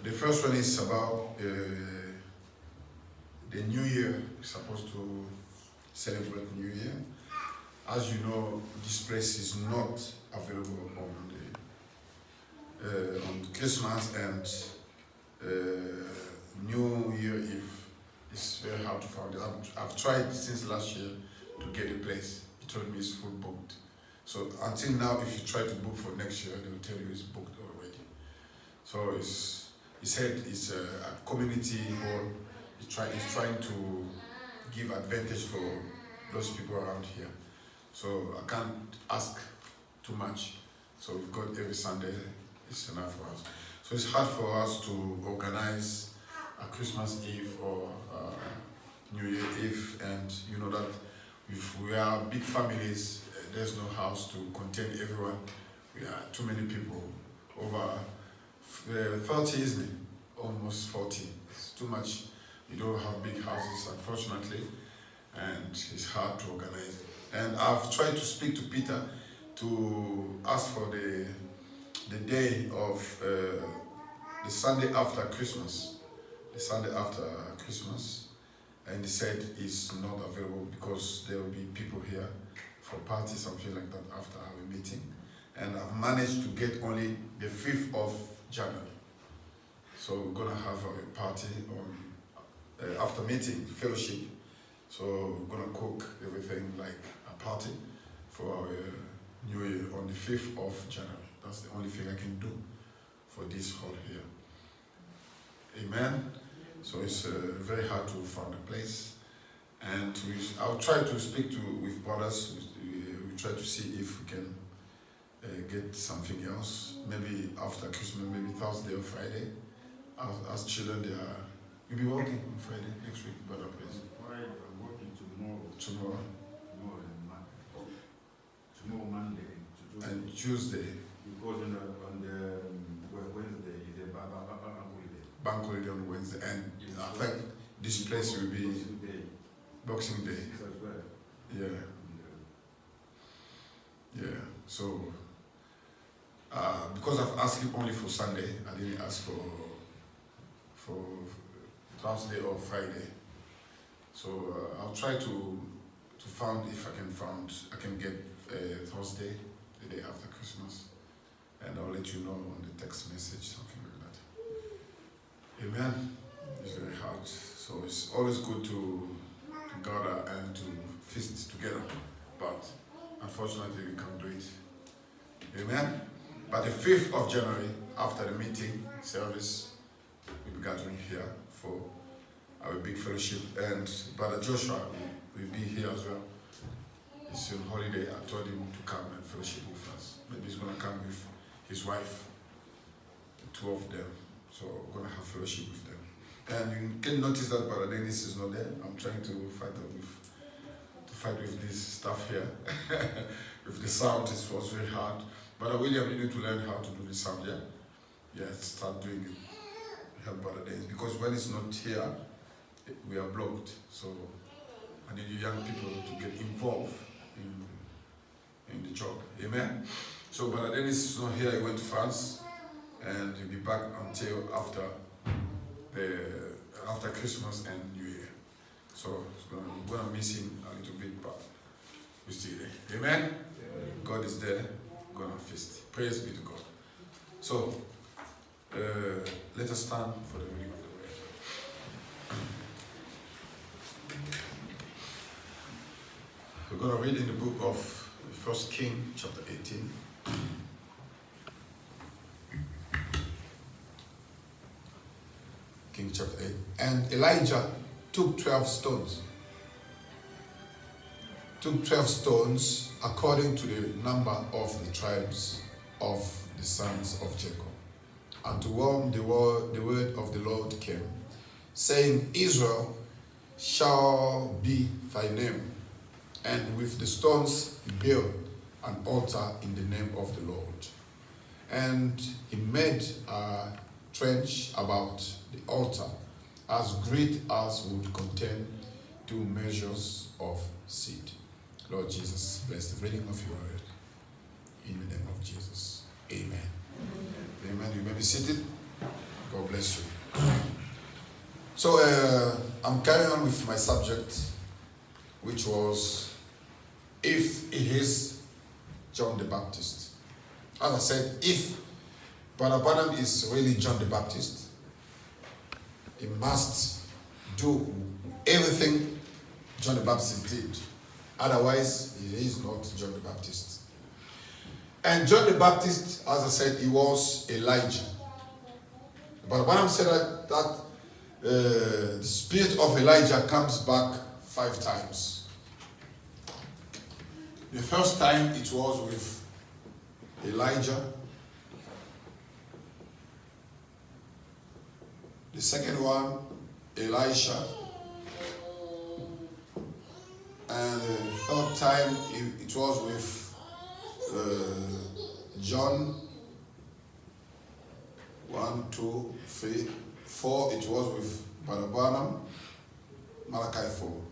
The first one is about the New Year. We're supposed to celebrate New Year. As you know, this place is not available on Christmas and New Year Eve. It's very hard to find. I've tried since last year to get a place. He told me it's full booked. So until now, if you try to book for next year, they will tell you it's booked already. So he said it's a community hall. He's trying to give advantage for those people around here. So I can't ask too much. So we've got every Sunday. It's enough for us. So it's hard for us to organize a Christmas Eve or New Year Eve, and you know that if we are big families, there's no house to contain everyone. We are too many people, over 30, isn't it? Almost 40. It's too much. We don't have big houses, unfortunately, and it's hard to organize. And I've tried to speak to Peter to ask for the day of the Sunday after Christmas. The Sunday after Christmas. And he said it's not available because there will be people here for parties, something like that, after our meeting. And I've managed to get only the 5th of January. So we're gonna have a party on after meeting, fellowship. So we're gonna cook everything like a party for our New Year on the 5th of January. That's the only thing I can do for this hall here. Amen. So it's very hard to find a place. And I'll try to speak with brothers. We try to see if we can get something else. Maybe after Christmas, maybe Thursday or Friday. As children, you'll be working on Friday next week, brother, please. Friday, I'm working tomorrow. Tomorrow. Tomorrow Monday. And Tuesday. Because on the Wednesday is a bank holiday. Bank holiday on Wednesday, and I think this place will be Boxing Day. As well. Yeah. Yeah. So because I've asked him only for Sunday, I didn't ask for Thursday or Friday. So I'll try to find if I can get Thursday, the day after Christmas, and I'll let you know on the text message, something like that. Amen. It's very hard. So it's always good to gather and to feast together, but unfortunately we can't do it. Amen. But the 5th of January, after the meeting service, we'll be gathering here for our big fellowship, and Brother Joshua will be here as well. He's on holiday. I told him to come and fellowship with us. Maybe he's going to come with his wife, the 2 of them. So we're going to have fellowship with them. And you can notice that Brother Dennis is not there. I'm trying to fight with this stuff here. With the sound, it was very hard. Brother William, you need to learn how to do the sound, yeah? Yeah, start doing it. Help Brother Dennis. Because when it's not here, we are blocked. So I need you young people to get involved in the job. Amen? So Brother Dennis is not here. He went to France. And he'll be back until after Christmas and New Year. So we're gonna miss him a little bit, but we're still there. Amen? Amen. God is there. We're gonna feast. Praise be to God. So let us stand for the reading of the word. We're gonna read in the book of 1 Kings, chapter 18. King chapter 8. And Elijah took 12 stones. Took 12 stones according to the number of the tribes of the sons of Jacob. And to whom the word of the Lord came, saying, Israel shall be thy name. And with the stones he built an altar in the name of the Lord. And he made a trench about the altar as great as would contain 2 measures of seed. Lord Jesus, bless the reading of your word. In the name of Jesus. Amen. Amen. You may be seated. God God bless you. So I'm carrying on with my subject, which was if he is John the Baptist. As I said, if Brother Branham is really John the Baptist, he must do everything John the Baptist did. Otherwise, he is not John the Baptist. And John the Baptist, as I said, he was Elijah. But Branham said that the spirit of Elijah comes back 5 times. The first time it was with Elijah. The second one, Elisha. And the third time it was with John. 1, 2, 3, 4. It was with Brother Branham, Malachi 4.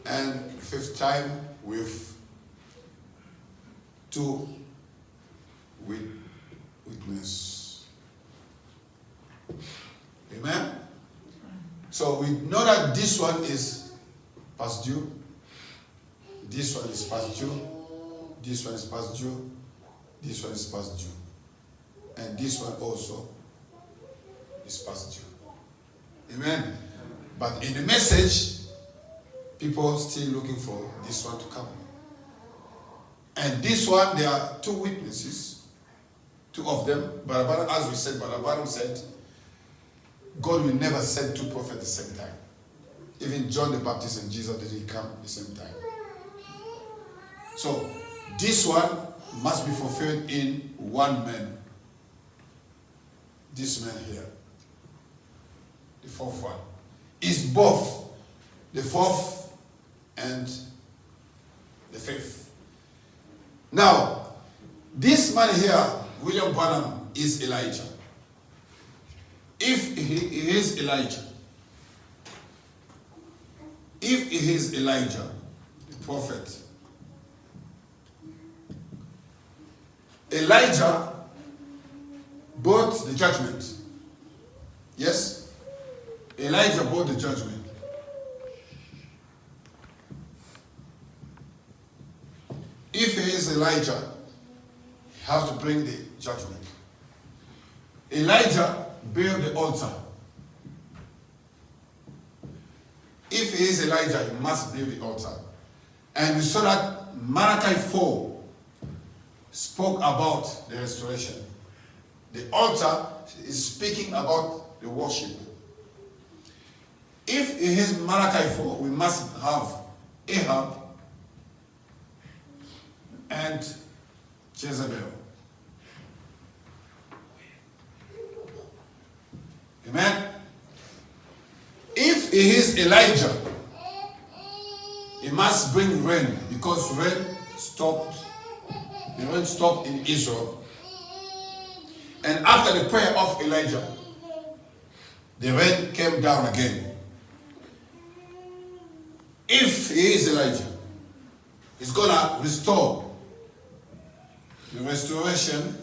And 5th time with 2 witnesses. Amen? So we know that this one is past due. This one is past due. This one is past due. This one is past due. And this one also is past due. Amen? But in the message, people are still looking for this one to come. And this one, there are 2 witnesses. 2 of them. But as we said, Brother Branham said, God will never send 2 prophets at the same time. Even John the Baptist and Jesus didn't come at the same time. So, this one must be fulfilled in one man. This man here. The 4th one. Is both the 4th and the 5th. Now, this man here, William Branham, is Elijah. If he is Elijah, the prophet, Elijah brought the judgment. Yes? Elijah brought the judgment. If he is Elijah, he has to bring the judgment. Elijah built the altar. If he is Elijah, he must build the altar. And we saw that Malachi 4 spoke about the restoration. The altar is speaking about the worship. If it is Malachi 4, we must have Ahab and Jezebel. Amen? If it is Elijah, he must bring rain, because rain stopped. The rain stopped in Israel. And after the prayer of Elijah, the rain came down again. If he is Elijah, he's going to restore the restoration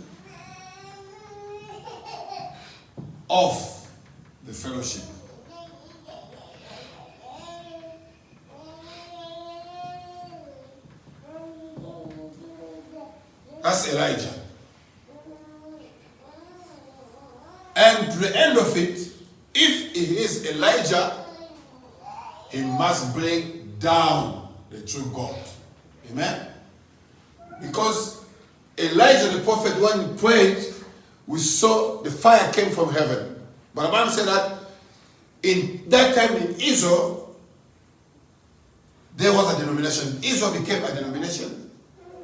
of the fellowship. That's Elijah. And to the end of it, if he is Elijah, he must bring down the true God. Amen? Because Elijah the prophet, when he prayed, we saw the fire came from heaven. But the Bible said that in that time in Israel, there was a denomination. Israel became a denomination,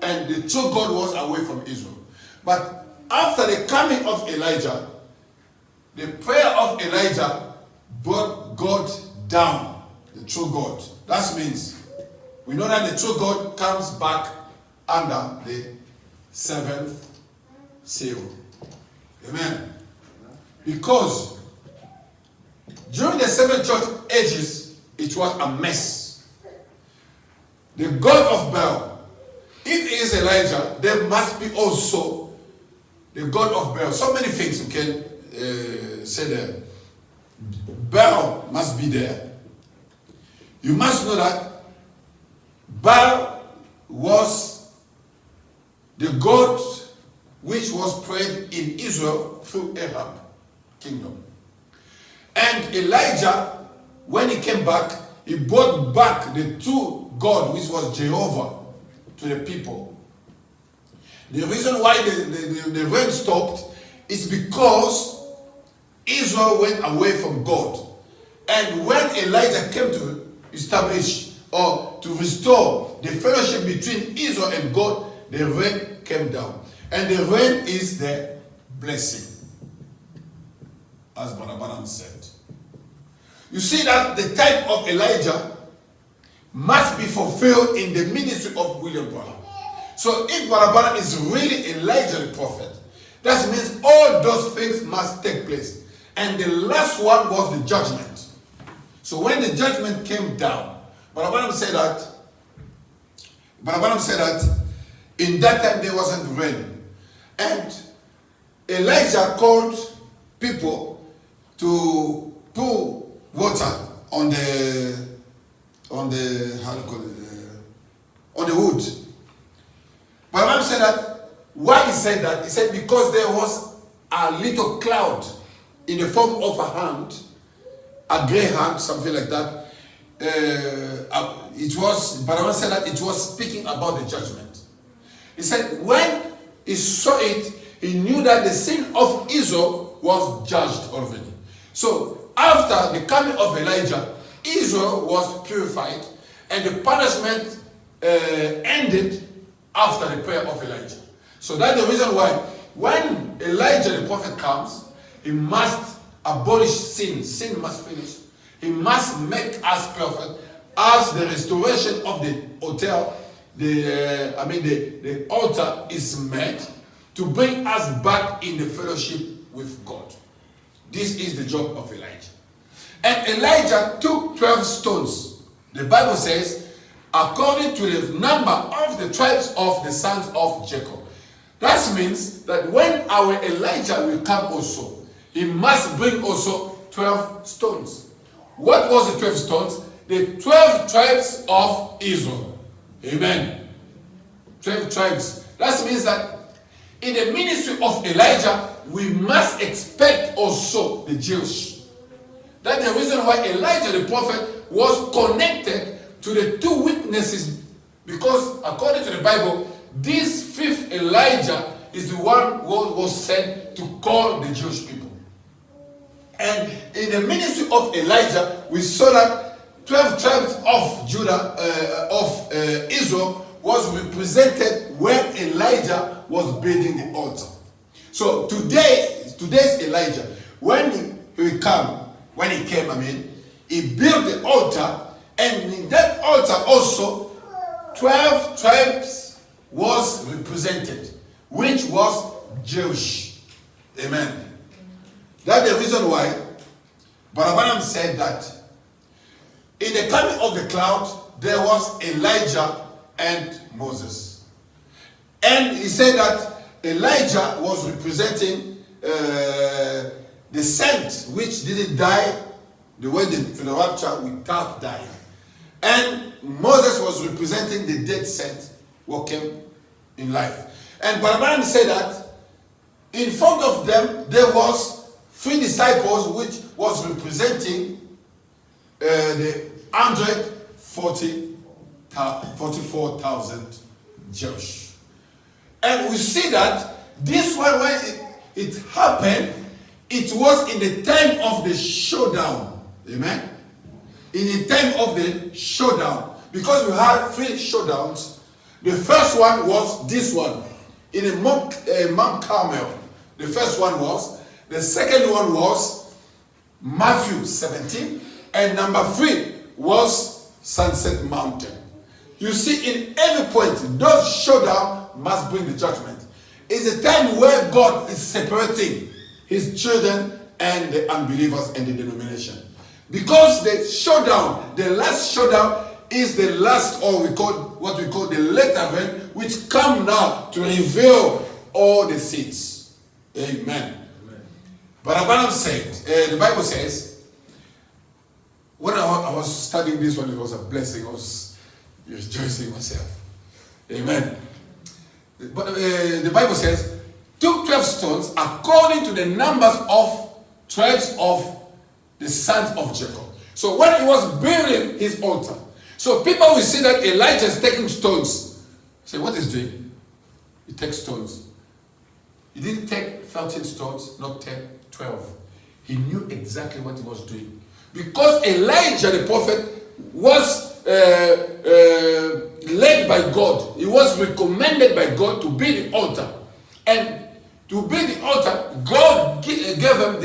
and the true God was away from Israel. But after the coming of Elijah, the prayer of Elijah brought God down, the true God. That means we know that the true God comes back under the 7th seal. Amen. Because during the 7 church ages, it was a mess. The God of Baal, if he is Elijah, there must be also the god of Baal. So many things you can say there. Baal must be there. You must know that Baal was the god which was prayed in Israel through Ahab kingdom. And Elijah, when he came back, he brought back the true God, which was Jehovah, to the people. The reason why the rain stopped is because Israel went away from God. And when Elijah came to establish or to restore the fellowship between Israel and God, the rain came down. And the rain is the blessing, as Brother Branham said. You see that the type of Elijah must be fulfilled in the ministry of William Branham. So if Brother Branham is really Elijah the prophet, that means all those things must take place. And the last one was the judgment. So when the judgment came down, Brother Branham said that in that time there wasn't rain. And Elijah called people to pour water on the how do you call it, on the wood. But Branham said that, why he said that? He said because there was a little cloud in the form of a hand, a gray hand, something like that. It was, Branham said that it was speaking about the judgment. He said when he saw it, he knew that the sin of Israel was judged already. So after the coming of Elijah, Israel was purified and the punishment ended after the prayer of Elijah. So that's the reason why when Elijah the prophet comes, he must abolish sin. Sin must finish. He must make us perfect as the restoration of the altar, the altar is made to bring us back in the fellowship with God. This is the job of Elijah. And Elijah took 12 stones. The Bible says, according to the number of the tribes of the sons of Jacob. That means that when our Elijah will come also, he must bring also 12 stones. What was the 12 stones? The 12 tribes of Israel. Amen. 12 tribes. That means that in the ministry of Elijah, we must expect also the Jewish. That's the reason why Elijah the prophet was connected to the two witnesses, because according to the Bible, this fifth Elijah is the one who was sent to call the Jewish people. And in the ministry of Elijah, we saw that 12 tribes of Judah, Israel, was represented when Elijah was building the altar. So today's Elijah, when he came, he built the altar, and in that altar also 12 tribes was represented, which was Jewish. Amen. That's the reason why Brother Branham said that in the coming of the cloud there was Elijah and Moses. And he said that Elijah was representing the saint which didn't die the way the rapture without dying. And Moses was representing the dead saint who came in life. And Brother Branham said that in front of them there was 3 disciples which was representing the 44,000 Jews. And we see that this one, when it happened, it was in the time of the showdown. Amen? In the time of the showdown. Because we had 3 showdowns. The first one was this one. In the Mount Carmel. The first one was. The second one was Matthew 17. And number 3 was Sunset Mountain. You see, in every point, those showdown must bring the judgment. It's a time where God is separating his children and the unbelievers and the denomination. Because the showdown, the last showdown, is the last, or what we call the latter event, which come now to reveal all the seeds. Amen. But Abraham said, the Bible says, when I was studying this one, it was a blessing. I was rejoicing myself. Amen. But the Bible says, took 12 stones according to the numbers of tribes of the sons of Jacob. So when he was building his altar, so people will see that Elijah is taking stones. Say, what is doing? He takes stones. He didn't take 13 stones, not 10, 12. He knew exactly what he was doing. Because Elijah the prophet was led by God. He was recommended by God to build the altar. And to build the altar, God gave him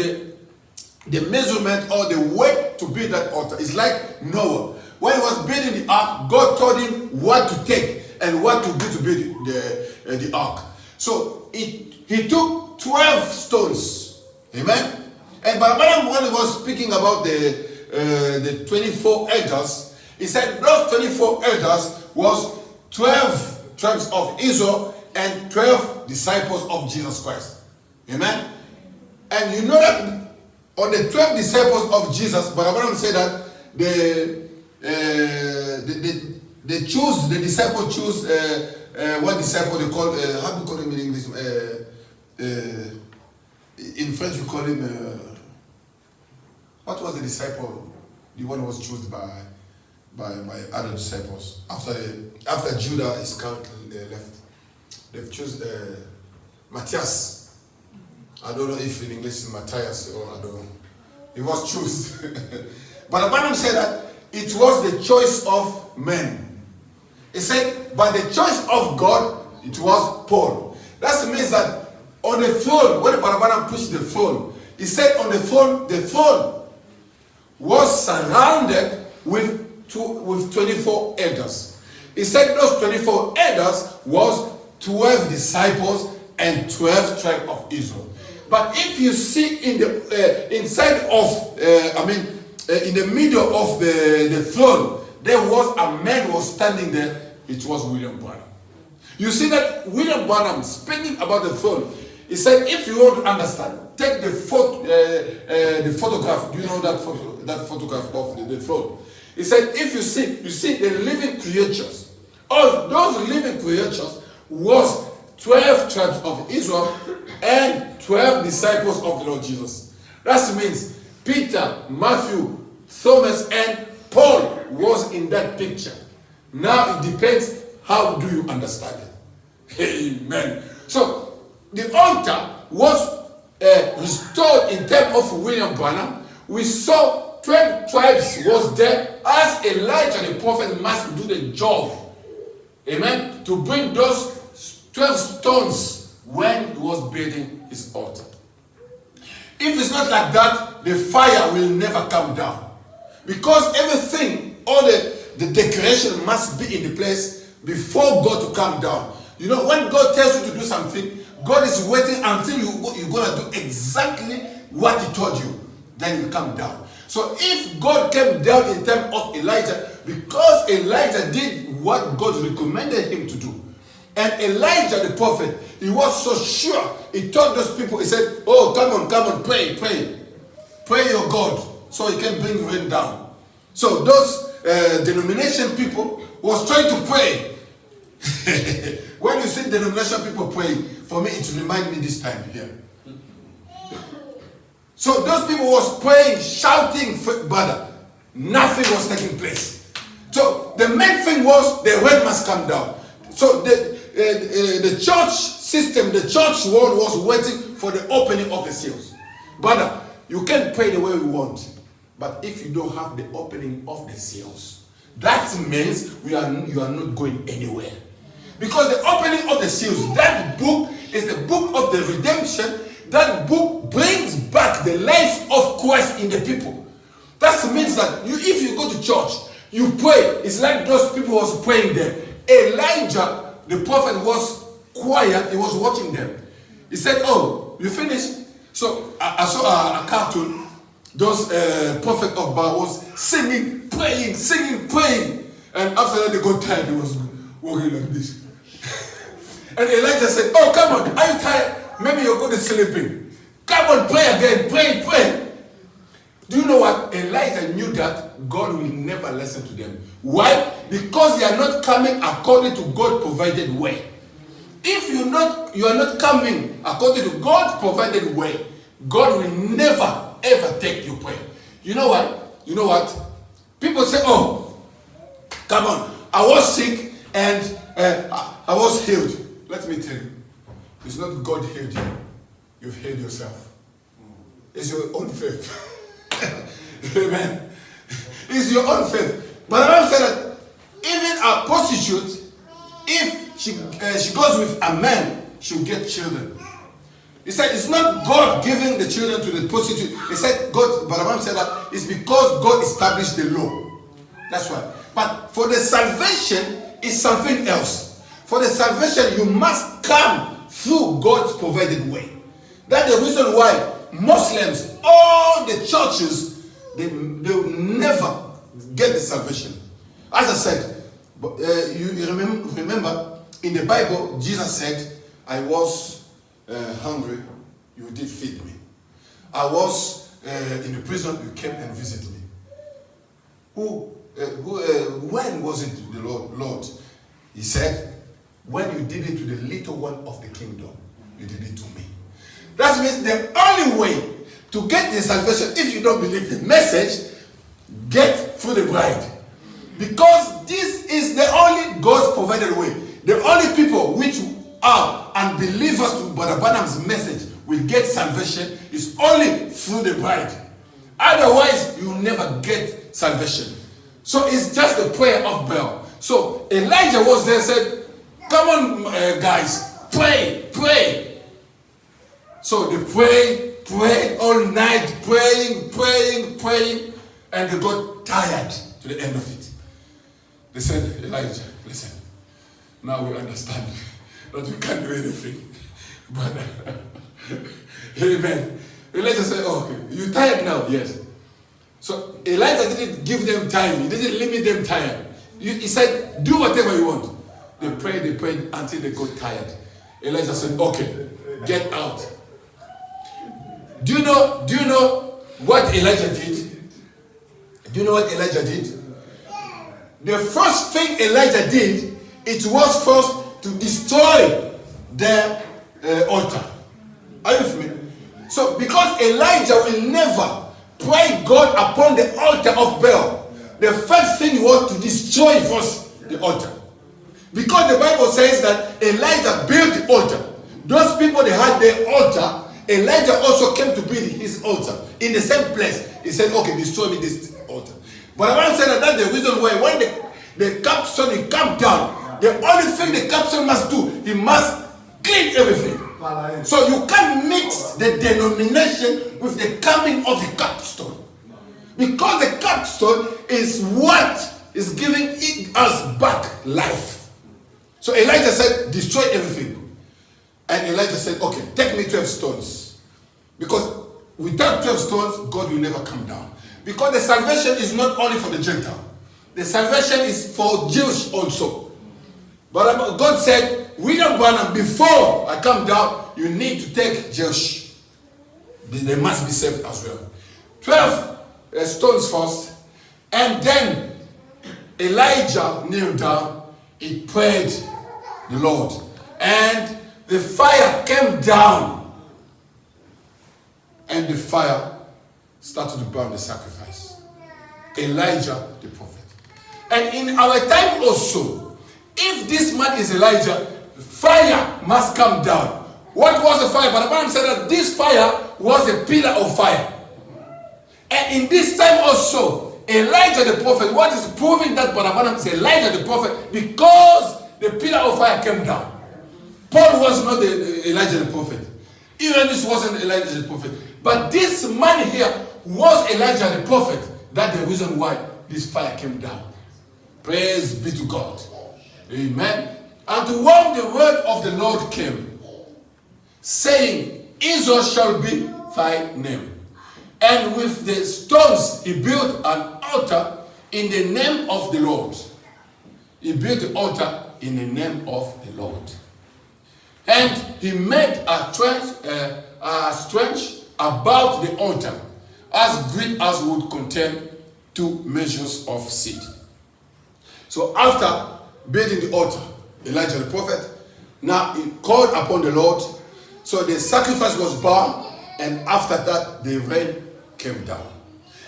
the measurement or the weight to build that altar. It's like Noah. When he was building the ark, God told him what to take and what to do to build the ark. So he took 12 stones. Amen. And Balaam, when he was speaking about the 24 elders, he said those 24 elders was 12 tribes of Israel and 12 disciples of Jesus Christ. Amen. And you know that on the 12 disciples of Jesus, Balaam said that the disciple choose one disciple they call how do you call him in English? In French we call him what was the disciple? The one who was chosen by other disciples after Judah Iscariot left. They've chosen Matthias. I don't know if in English it's Matthias or I don't know. He was chosen. But Abraham said that it was the choice of men. He said, but the choice of God, it was Paul. That means that on the throne, when Abraham pushed the throne, he said on the throne was surrounded with 24 elders. He said those 24 elders was 12 disciples and 12 tribes of Israel. But if you see in the inside of, in the middle of the throne, there was a man who was standing there. It was William Branham. You see that William Branham speaking about the throne. He said, if you want to understand, take the photograph. Do you know that photograph of the throne? He said, if you see the living creatures. All those living creatures was 12 tribes of Israel and 12 disciples of the Lord Jesus. That means Peter, Matthew, Thomas, and Paul was in that picture. Now it depends how do you understand it. Amen. So the altar was restored in terms of William Branham. We saw 12 tribes was there as Elijah the prophet must do the job. Amen. To bring those 12 stones when he was building his altar. If it's not like that, the fire will never come down. Because everything, all the decoration must be in the place before God to come down. You know, when God tells you to do something, God is waiting until you're going to do exactly what he told you. Then you come down. So if God came down in terms of Elijah, because Elijah did what God recommended him to do, and Elijah the prophet, he was so sure. He told those people, he said, oh, come on, pray. Pray your God so he can bring rain down. So those denomination people was trying to pray. When you see denomination people praying, for me it reminds me this time here. So those people was praying, shouting, but nothing was taking place. So the main thing was the rain must come down. So the church system, the church world was waiting for the opening of the seals. Brother, you can pray the way you want, but if you don't have the opening of the seals, that means you are not going anywhere. Because the opening of the seals, that book is the book of the redemption. That book brings back the life of Christ in the people. That means that if you go to church, you pray. It's like those people was praying there. Elijah, the prophet, was quiet. He was watching them. He said, oh, you finished? So I saw a cartoon. Those prophet of Baal was singing, praying. And after that, they got tired. He was walking like this. And Elijah said, oh, come on. Are you tired? Maybe you're good at sleeping. Come on, pray again. Pray. Do you know what? Elijah knew that God will never listen to them. Why? Because they are not coming according to God provided way. If you are not coming according to God provided way, God will never ever take your prayer. You know what? People say, oh, come on, I was sick and I was healed. Let me tell you, it's not God healed you. You've healed yourself. It's your own faith. Amen. It's your own faith. But I said that even a prostitute, if she goes with a man, she'll get children. He said it's not God giving the children to the prostitute. He said God, but Abraham said that it's because God established the law. That's why. But for the salvation is something else. For the salvation, you must come through God's provided way. That's the reason why Muslims, all the churches, they will never get the salvation. As I said, you remember in the Bible, Jesus said, I was hungry, you did feed me. I was in the prison, you came and visited me. When was it the Lord? He said, when you did it to the little one of the kingdom, you did it to me. That means the only way to get the salvation, if you don't believe the message, get through the bride. Because this is the only God's provided way. The only people which are unbelievers to Brother Branham's message will get salvation is only through the bride. Otherwise, you will never get salvation. So it's just the prayer of Baal. So Elijah was there and said, come on guys, pray. So they prayed all night, praying, and they got tired to the end of it. They said, Elijah, listen, now we understand that we can't do anything. But, amen. Elijah said, okay, you tired now? Yes. So Elijah didn't give them time. He didn't limit them time. He said, do whatever you want. They prayed until they got tired. Elijah said, okay, get out. Do you know what Elijah did? Do you know what Elijah did? The first thing Elijah did, it was first to destroy the altar. Are you with me? So because Elijah will never pray God upon the altar of Baal, the first thing was to destroy first the altar. Because the Bible says that Elijah built the altar. Those people, they had their altar. Elijah also came to build his altar in the same place. He said, okay, destroy me this altar. But I want to say that that's the reason why when the capstone he come down, the only thing the capstone must do, he must clean everything. So you can't mix the denomination with the coming of the capstone. Because the capstone is what is giving us back life. So Elijah said, destroy everything. And Elijah said, okay, take me 12 stones. Because without 12 stones, God will never come down. Because the salvation is not only for the Gentile. The salvation is for Jews also. But God said, William Branham, before I come down, you need to take Jewish. They must be saved as well. 12 stones first. And then Elijah kneeled down. He prayed the Lord. And the fire came down. And the fire started to burn the sacrifice. Elijah the prophet. And in our time also, if this man is Elijah, fire must come down. What was the fire? But the Bible said that this fire was a pillar of fire. And in this time also, Elijah the prophet, what is proving that Barabana is Elijah the prophet? Because the pillar of fire came down. Paul was not Elijah the prophet. Even this wasn't Elijah the prophet. But this man here was Elijah the prophet. That's the reason why this fire came down. Praise be to God. Amen. And when the word of the Lord came, saying, Israel shall be thy name. And with the stones he built an altar in the name of the Lord. He built the altar in the name of the Lord. And he made a trench about the altar, as great as would contain 2 measures of seed. So after building the altar, Elijah the prophet, now he called upon the Lord. So the sacrifice was burned, and after that the rain came down.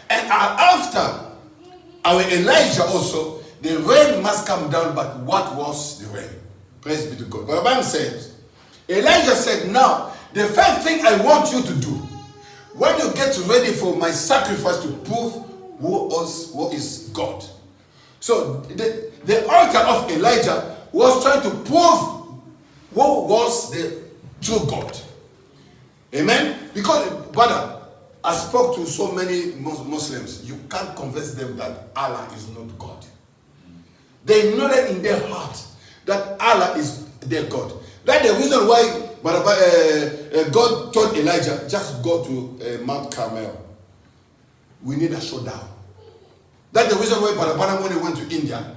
And after our Elijah also, the rain must come down, but what was the rain? Praise be to God. But the Bible says, Elijah said, now, the first thing I want you to do, when you get ready for my sacrifice, to prove who is God. So the altar of Elijah was trying to prove who was the true God. Amen? Because, brother, I spoke to so many Muslims, you can't convince them that Allah is not God. They know that in their heart that Allah is their God. That's the reason why God told Elijah, just go to Mount Carmel. We need a showdown. That's the reason why Barabbana, when he went to India,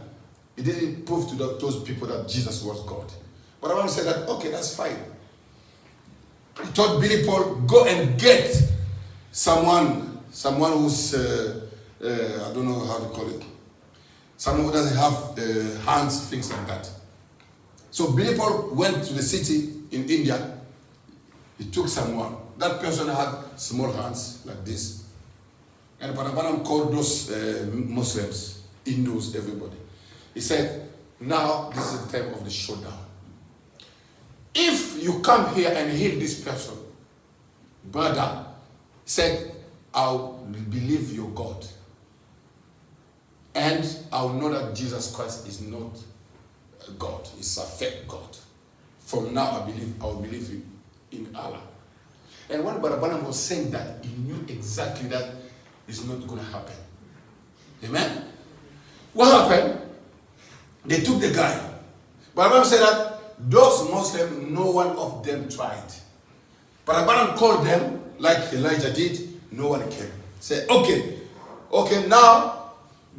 he didn't prove to those people that Jesus was God. Barabbana said that, okay, that's fine. He told Billy Paul, go and get someone who's, I don't know how to call it, someone who doesn't have hands, things like that. So Billy Paul went to the city in India. He took someone. That person had small hands like this. And Barabbana called those Muslims, Hindus, everybody. He said, now this is the time of the showdown. If you come here and heal this person, brother, said, I'll believe your God. And I'll know that Jesus Christ is not God. It's a fake God. From now I will believe in Allah. And when Barabbana was saying that, he knew exactly that it's not going to happen. Amen? What happened? They took the guy. Barabbana said that those Muslims, no one of them tried. Barabbana called them like Elijah did. No one came. Said, okay, now,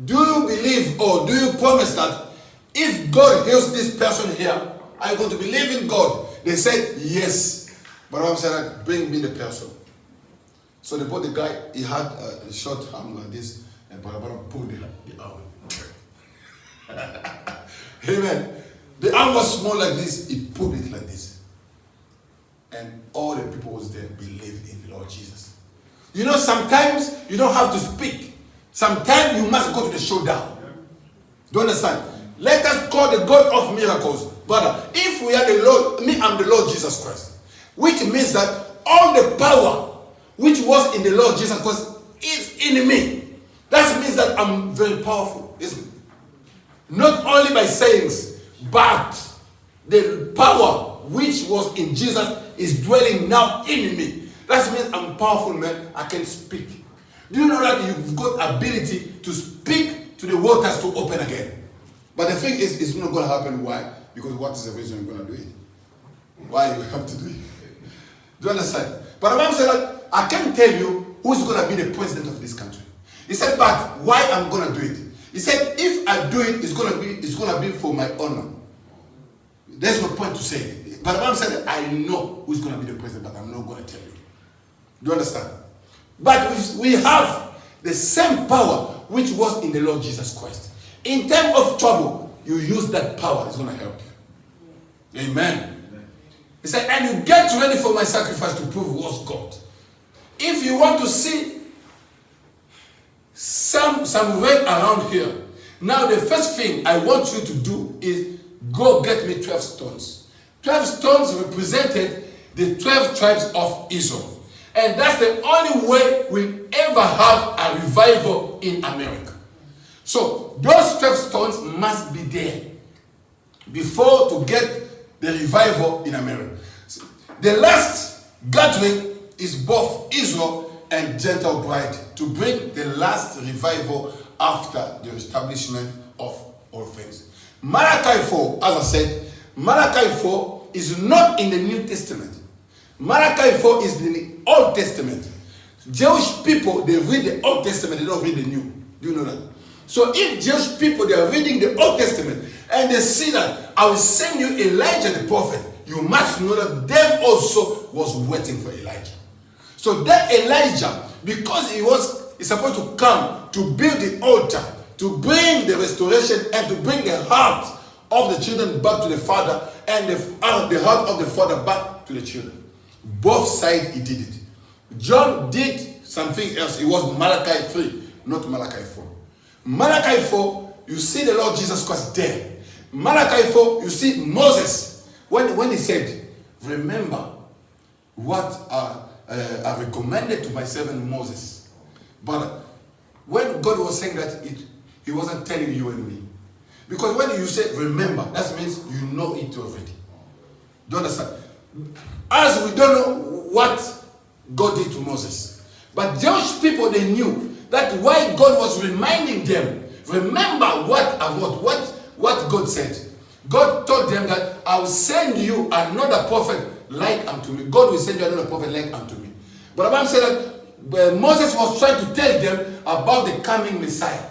do you believe or do you promise that if God heals this person here, are you going to believe in God? They said, yes. Barabbana said, bring me the person. So they brought the guy. He had a short arm like this, and Barabbana pulled the arm. Amen. The arm was small like this. He pulled it like this. And all the people was there believed in the Lord Jesus. You know, sometimes you don't have to speak. Sometimes you must go to the showdown. Do you understand? Let us call the God of miracles. Brother, if we are the Lord, I'm the Lord Jesus Christ. Which means that all the power which was in the Lord Jesus Christ is in me. That means that I'm very powerful, isn't it? Not only by sayings, but the power which was in Jesus is dwelling now in me. That means I'm powerful, man. I can speak. Do you know that you've got ability to speak to the waters to open again? But the thing is, it's not going to happen. Why? Because what is the reason you're going to do it? Why you have to do it? Do you understand? But the Bible said that I can't tell you who's going to be the president of this country. He said, but why I'm going to do it? He said, if I do it, it's going to be for my honor. There's no point to say it. But the Bible said that I know who's going to be the president, but I'm not going to tell you. Do you understand? But we have the same power which was in the Lord Jesus Christ. In time of trouble, you use that power. It's going to help you. Amen. He said, and you get ready for my sacrifice to prove what's God. If you want to see some rain around here, now the first thing I want you to do is go get me 12 stones. 12 stones represented the 12 tribes of Israel. And that's the only way we'll ever have a revival in America. So those 12 stones must be there before to get the revival in America. The last gathering is both Israel and Gentile bride to bring the last revival after the establishment of all things. Malachi 4, as I said, Malachi 4 is not in the New Testament. Malachi 4 is in the Old Testament. Jewish people, they read the Old Testament, they don't read the New. Do you know that? So if Jewish people, they are reading the Old Testament and they see that I will send you Elijah the prophet, you must know that them also was waiting for Elijah. So that Elijah, because he's supposed to come to build the altar, to bring the restoration and to bring the heart of the children back to the father and the heart of the father back to the children. Both sides he did it. John did something else. It was Malachi 3, not Malachi 4. Malachi 4, you see the Lord Jesus Christ there. Malachi 4, you see Moses. When he said, remember what I recommended to my servant Moses. But when God was saying that, he wasn't telling you and me. Because when you say remember, that means you know it already. Do you understand? As we don't know what God did to Moses. But Jewish people, they knew that why God was reminding them, remember what God said. God told them that I will send you another prophet like unto me. God will send you another prophet like unto me. But Abraham said that Moses was trying to tell them about the coming Messiah.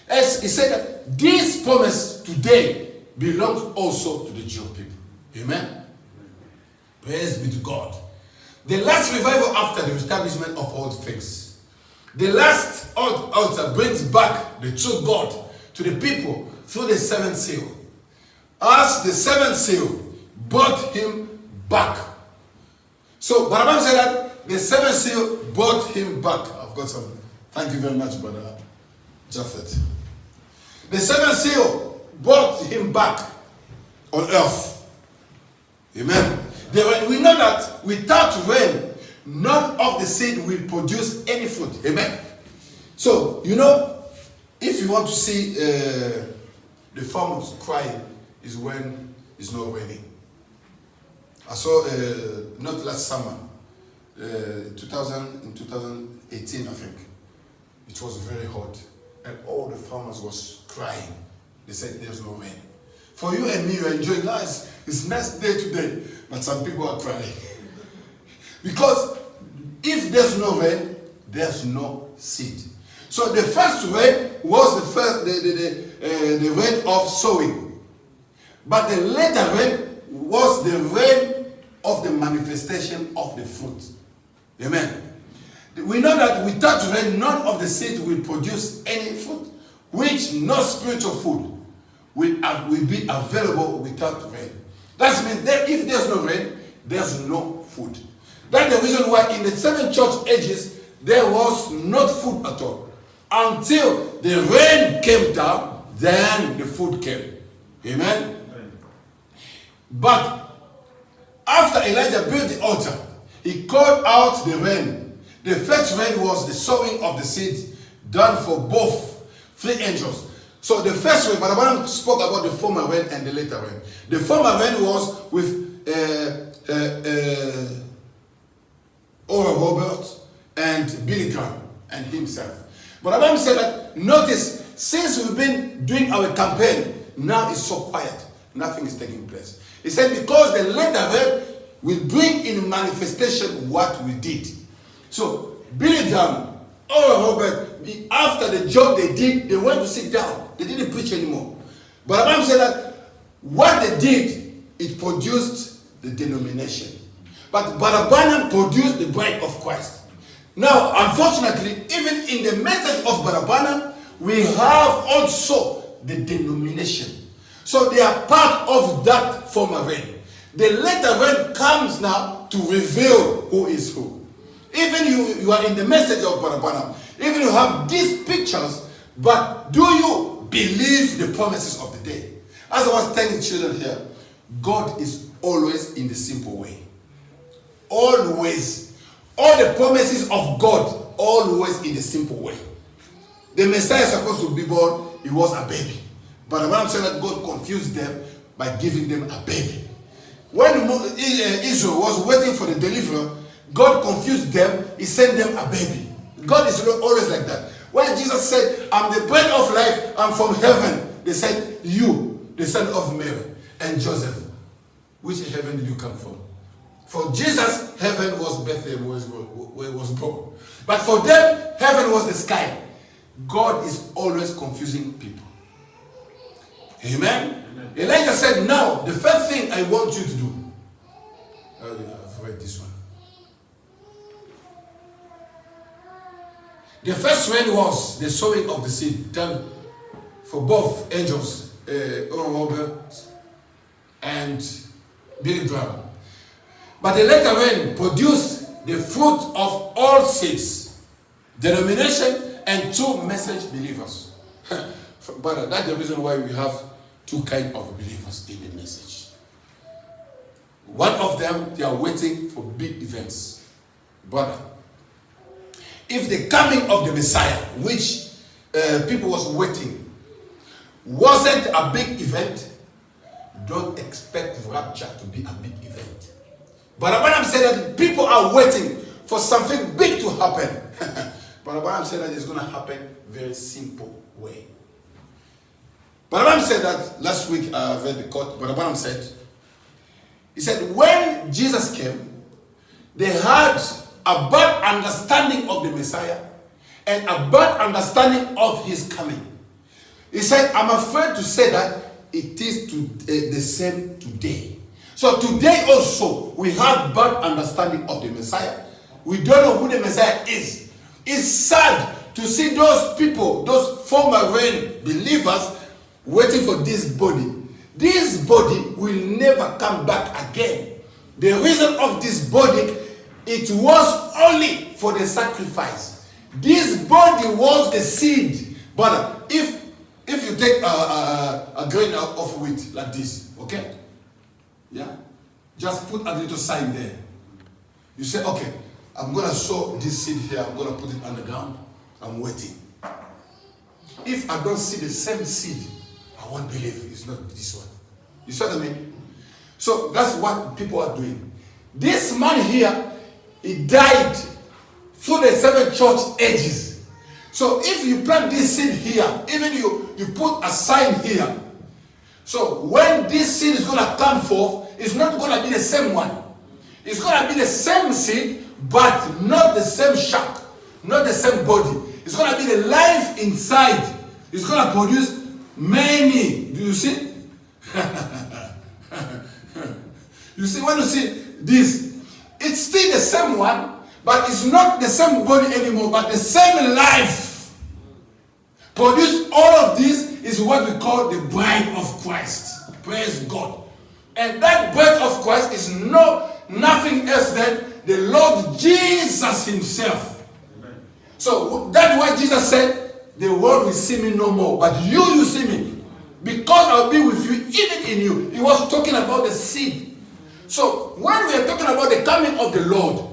As he said that this promise today belongs also to the Jewish people. Amen. Praise be to God. The last revival after the establishment of all things. The last altar brings back the true God to the people through the seventh seal. As the seventh seal brought him back. So Barabam said that the seventh seal brought him back. I've got something. Thank you very much, Brother Japhet. The seventh seal brought him back on earth. Amen. We know that without rain, none of the seed will produce any fruit. Amen. So, if you want to see the farmers crying, is when it's not raining. I saw, not last summer, in 2018, I think, it was very hot. And all the farmers was crying. They said, there's no rain. For you and me, you're enjoying life. It's nice day to day. But some people are crying. Because if there's no rain, there's no seed. So the first rain was the rain of sowing. But the later rain was the rain of the manifestation of the fruit. Amen. We know that without rain, none of the seed will produce any fruit, which no spiritual food will be available without rain. That means that if there's no rain, there's no food. That's the reason why in the 7 church ages, there was not food at all. Until the rain came down, then the food came. Amen? But after Elijah built the altar, he called out the rain. The first rain was the sowing of the seed done for both 3 angels. So the first rain, Barabaran spoke about the former rain and the later rain. The former rain was with Oral Roberts and Billy Graham and himself. But Abraham said that, notice, since we've been doing our campaign, now it's so quiet. Nothing is taking place. He said, because the later rain will bring in manifestation what we did. So, Billy Graham, Oral Robert, after the job they did, they went to sit down. They didn't preach anymore. But Abraham said that what they did, it produced the denomination. But Barabanam produced the bride of Christ. Now, unfortunately, even in the message of Barabanam, we have also the denomination. So they are part of that former rain. The later rain comes now to reveal who is who. Even you are in the message of Barabanam, even you have these pictures, but do you believe the promises of the day? As I was telling children here, God is always in the simple way. Always. All the promises of God, always in the simple way. The Messiah is supposed to be born, he was a baby. But Abraham said that God confused them by giving them a baby. When Israel was waiting for the deliverer, God confused them, he sent them a baby. God is always like that. When Jesus said, I'm the bread of life, I'm from heaven, they said, you, the son of Mary and Joseph, which heaven did you come from? For Jesus, heaven was Bethlehem where he was born. But for them, heaven was the sky. God is always confusing people. Amen? Elijah said, now, the first thing I want you to do, I've read this one. The first one was the sowing of the seed done for both angels, Oral Roberts and Billy Graham. But the later one produced the fruit of all seeds, denomination and two message believers. But that's the reason why we have two kinds of believers in the message. One of them, they are waiting for big events. But if the coming of the Messiah, which people was waiting, wasn't a big event, don't expect rapture to be a big event. But Abraham said that people are waiting for something big to happen. But Abraham said that it's going to happen very simple way. But Abraham said that last week I read the quote. But Abraham said, he said, when Jesus came, they had a bad understanding of the Messiah and a bad understanding of his coming. He said, I'm afraid to say that it is the same today. So today also, we have bad understanding of the Messiah. We don't know who the Messiah is. It's sad to see those people, those former believers, waiting for this body. This body will never come back again. The reason of this body, it was only for the sacrifice. This body was the seed. But if you take a grain of wheat like this, okay? Yeah? Just put a little sign there. You say, okay, I'm going to sow this seed here. I'm going to put it on the ground. I'm waiting. If I don't see the same seed, I won't believe it's not this one. You see what I mean? So that's what people are doing. This man here, he died through the 7 church ages. So if you plant this seed here, even you put a sign here. So when this seed is going to come forth, it's not going to be the same one. It's going to be the same seed, but not the same shack, not the same body. It's going to be the life inside. It's going to produce many. Do you see? You see, when you see this, it's still the same one, but it's not the same body anymore, but the same life. Produce all of this is what we call the bride of Christ. Praise God. And that bride of Christ is nothing else than the Lord Jesus himself. Amen. So that's why Jesus said, the world will see me no more, but you see me. Because I'll be with you, even in you. He was talking about the seed. So when we are talking about the coming of the Lord,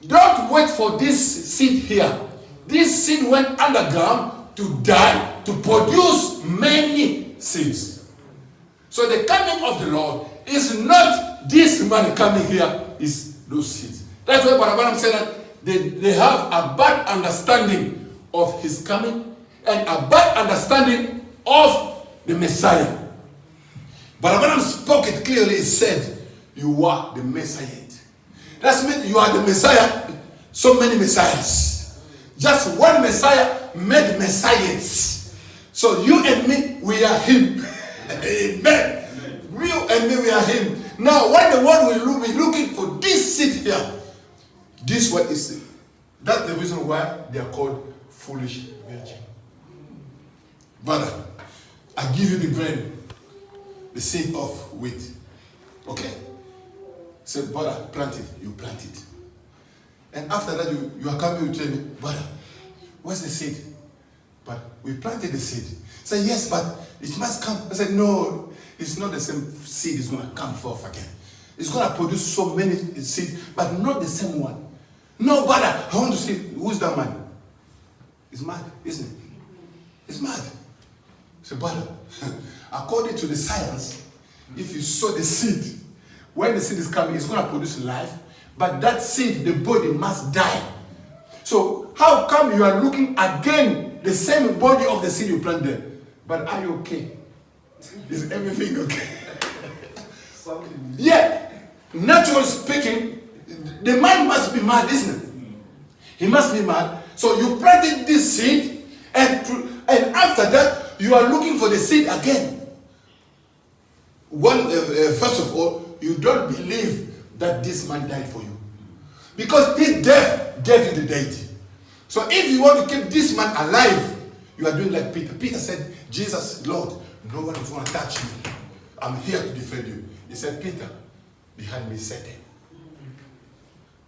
don't wait for this seed here. This seed went underground to die, to produce many seeds. So the coming of the Lord is not this man coming here, it's those seeds. That's why Barabaram said that they have a bad understanding of his coming and a bad understanding of the Messiah. Barabaram spoke it clearly. He said, you are the Messiah. That means you are the Messiah. So many Messiahs. Just one Messiah made Messiahs. So you and me, we are him. Amen. You and me, we are him. Now, when the world will be looking for this seed here, this one is it. That's the reason why they are called foolish virgin. Brother, I give you the grain, the seed of wheat. Okay? Say, brother, plant it. You plant it. And after that, you are coming to tell me, brother, where's the seed? But we planted the seed. Say, yes, but it must come. I said, no, it's not the same seed is going to come forth again. It's going to produce so many seeds, but not the same one. No, brother, I want to see who's that man. He's mad, isn't it? He's mad. Say, brother, according to the science, if you sow the seed, when the seed is coming, it's going to produce life, but that seed, the body must die. So how come you are looking again the same body of the seed you planted? But are you okay? Is everything okay? Yeah. Naturally speaking, the man must be mad, isn't it? He must be mad. So you planted this seed, and after that, you are looking for the seed again. First of all, you don't believe that this man died for you. Because his death gave you the deity. So if you want to keep this man alive, you are doing like Peter. Peter said, Jesus, Lord, no one is going to touch you. I'm here to defend you. He said, Peter, behind me, Satan.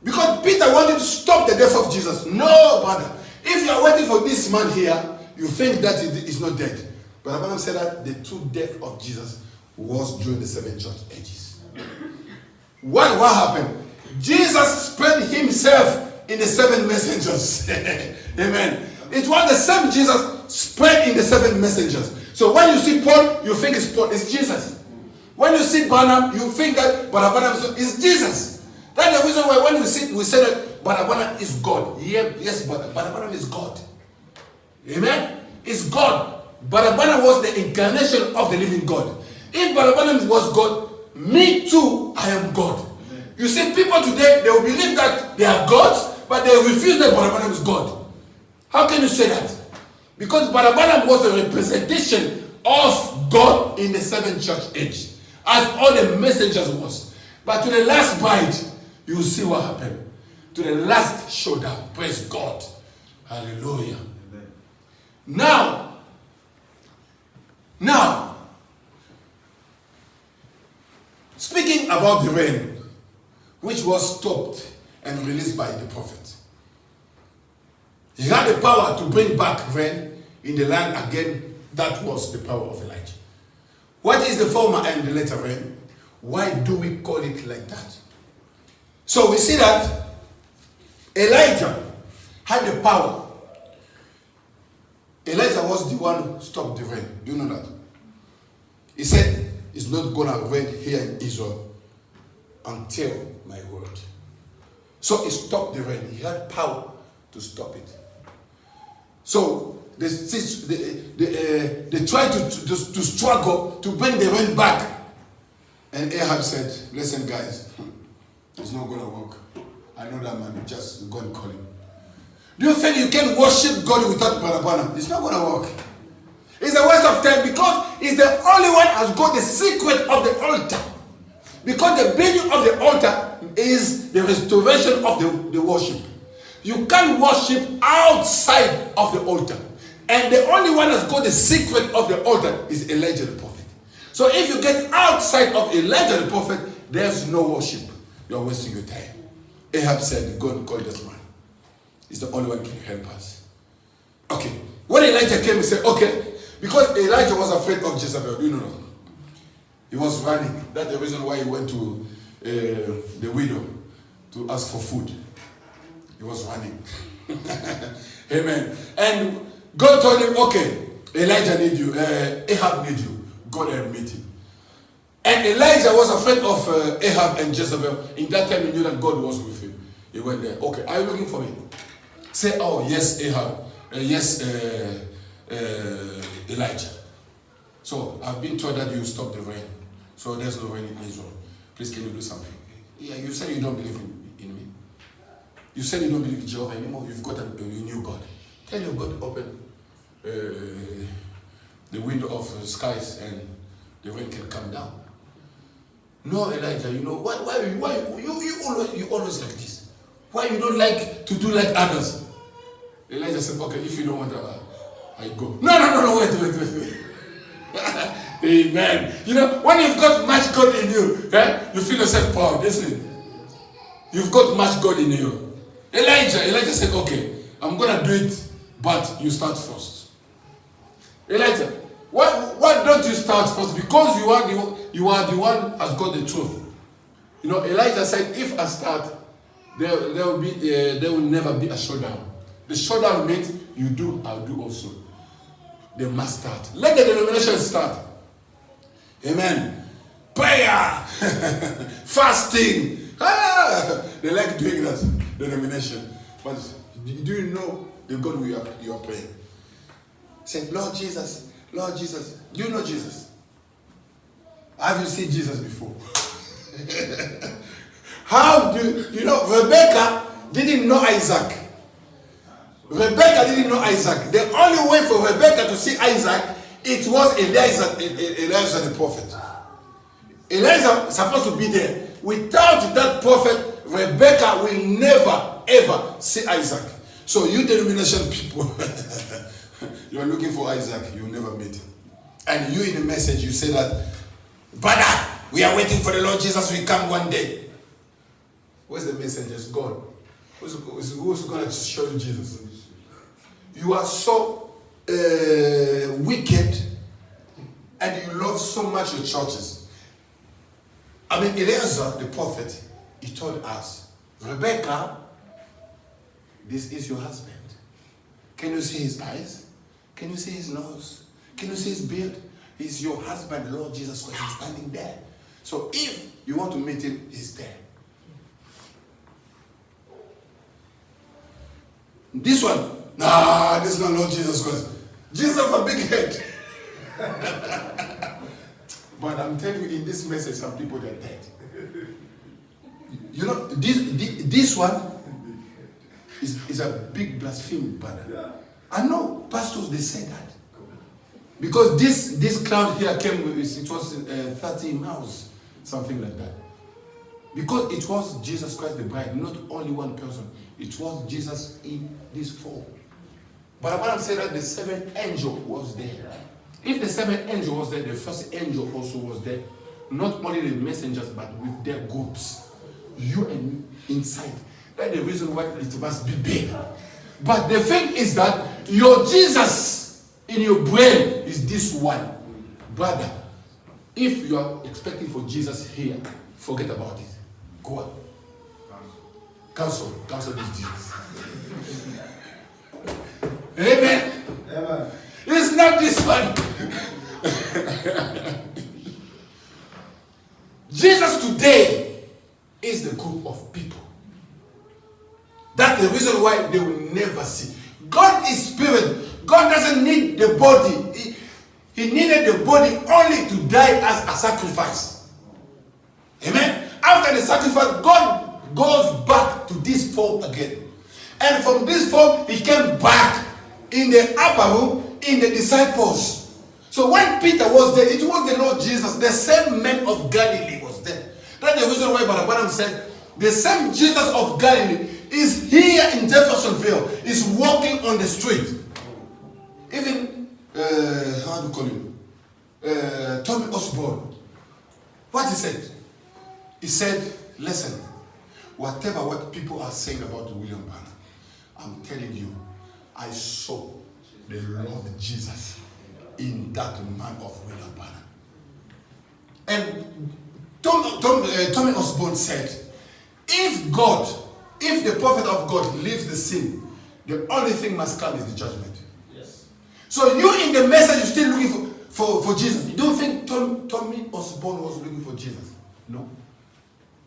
Because Peter wanted to stop the death of Jesus. No, brother. If you are waiting for this man here, you think that he is not dead. But Abraham said that the true death of Jesus was during the 7 church ages. What happened? Jesus spread himself in the 7 messengers. Amen. It was the same Jesus spread in the 7 messengers. So when you see Paul, you think it's Paul, it's Jesus. When you see Barnabas, you think that Barnabas is Jesus. That's the reason why when we say that Barnabas is God. Yeah, yes, but Barnabas is God. Amen? It's God. Barnabas was the incarnation of the living God. If Barnabas was God, me too, I am God. You see, people today, they will believe that they are gods, but they refuse that Barnabas is God. How can you say that? Because Barnabas was a representation of God in the 7th church age, as all the messengers was. But to the last bite, you will see what happened. To the last showdown. Praise God. Hallelujah. Amen. Now, speaking about the rain, which was stopped and released by the prophet. He had the power to bring back rain in the land again. That was the power of Elijah. What is the former and the latter rain? Why do we call it like that? So we see that Elijah had the power. Elijah was the one who stopped the rain. Do you know that? He said, it's not going to rain here in Israel until my word. So he stopped the rain. He had power to stop it. So they tried to struggle to bring the rain back. And Ahab said, listen guys, it's not going to work. I know that man, just go and call him. Do you think you can worship God without Barabana? It's not going to work. It's a waste of time because he's the only one has got the secret of the altar. Because the building of the altar is the restoration of the worship. You can't worship outside of the altar. And the only one that's got the secret of the altar is Elijah the prophet. So if you get outside of Elijah the prophet, there's no worship. You're wasting your time. Ahab said, go and call this man. He's the only one who can help us. Okay. When Elijah came, he said, okay. Because Elijah was afraid of Jezebel. You know. He was running. That's the reason why he went to the widow to ask for food. He was running. Amen. And God told him, okay, Elijah need you. Ahab need you. Go there and meet him. And Elijah was afraid of Ahab and Jezebel. In that time, he knew that God was with him. He went there. Okay, are you looking for me? Say, oh, yes, Ahab. Yes, Elijah. So, I've been told that you stop the rain. So, there's no rain in Israel. Please, can you do something? Yeah, you said you don't believe in me. You said you don't believe in Jehovah anymore. You've got a new God. Tell your God to open the window of the skies and the rain can come down. No, Elijah, you know, why you always like this? Why you don't like to do like others? Elijah said, okay, if you don't want to, I go. No, wait. Amen. You know, when you've got much God in you, you feel yourself proud, isn't it? You've got much God in you. Elijah said, okay, I'm going to do it, but you start first. Elijah, why don't you start first? Because you are the one who has got the truth. You know, Elijah said, if I start, there will never be a showdown. The showdown means you do, I'll do also. They must start. Let the denomination start. Amen. Prayer, fasting. They like doing that denomination. But do you know the God you are praying? Say, Lord Jesus. Do you know Jesus? Have you seen Jesus before? How do you know? Rebecca didn't know Isaac. Rebecca didn't know Isaac. The only way for Rebecca to see Isaac, it was Elijah the prophet. Elijah was supposed to be there Without that prophet, Rebecca will never ever see Isaac. So you denomination people, you are looking for Isaac, you will never meet him. And you in the message, you say that, brother, we are waiting for the Lord Jesus will come one day. Where's the message? It's God. Who's going to show you Jesus? You are so wicked, and you love so much your churches. I mean, Eliezer, the prophet, he told us, Rebecca, this is your husband. Can you see his eyes? Can you see his nose? Can you see his beard? He's your husband, Lord Jesus Christ. He's standing there. So if you want to meet him, he's there. This one, nah, this is not Lord Jesus Christ. Jesus has a big head. But I'm telling you, in this message, some people are dead. You know, this one is a big blasphemy, brother. I know pastors, they say that. Because this cloud here came with, it was 30 miles, something like that. Because it was Jesus Christ the bride, not only one person. It was Jesus in this form. But what I'm saying that the seventh angel was there. If the seventh angel was there, the first angel also was there. Not only the messengers, but with their groups. You and me inside. That's the reason why it must be big. But the thing is that your Jesus in your brain is this one. Brother, if you are expecting for Jesus here, forget about it. Go on. Cancel this Jesus. Amen. Amen. It's not this one. Jesus today is the group of people. That's the reason why they will never see. God is spirit. God doesn't need the body. He needed the body only to die as a sacrifice. Amen. After the sacrifice, God goes back to this form again. And from this form, he came back in the upper room in the disciples. So when Peter was there, it was the Lord Jesus, the same man of Galilee was there. That's the reason why Brother Branham said, the same Jesus of Galilee is here in Jeffersonville, is walking on the street. Even, how do you call him? Tommy Osborne. What he said? He said, listen, what people are saying about William Branham, I'm telling you, I saw the Lord Jesus in that man of William Branham. And Tommy Osborne said, if the prophet of God leaves the scene, the only thing must come is the judgment. Yes. So you in the message, you're still looking for Jesus. You don't think Tommy Osborne was looking for Jesus? No.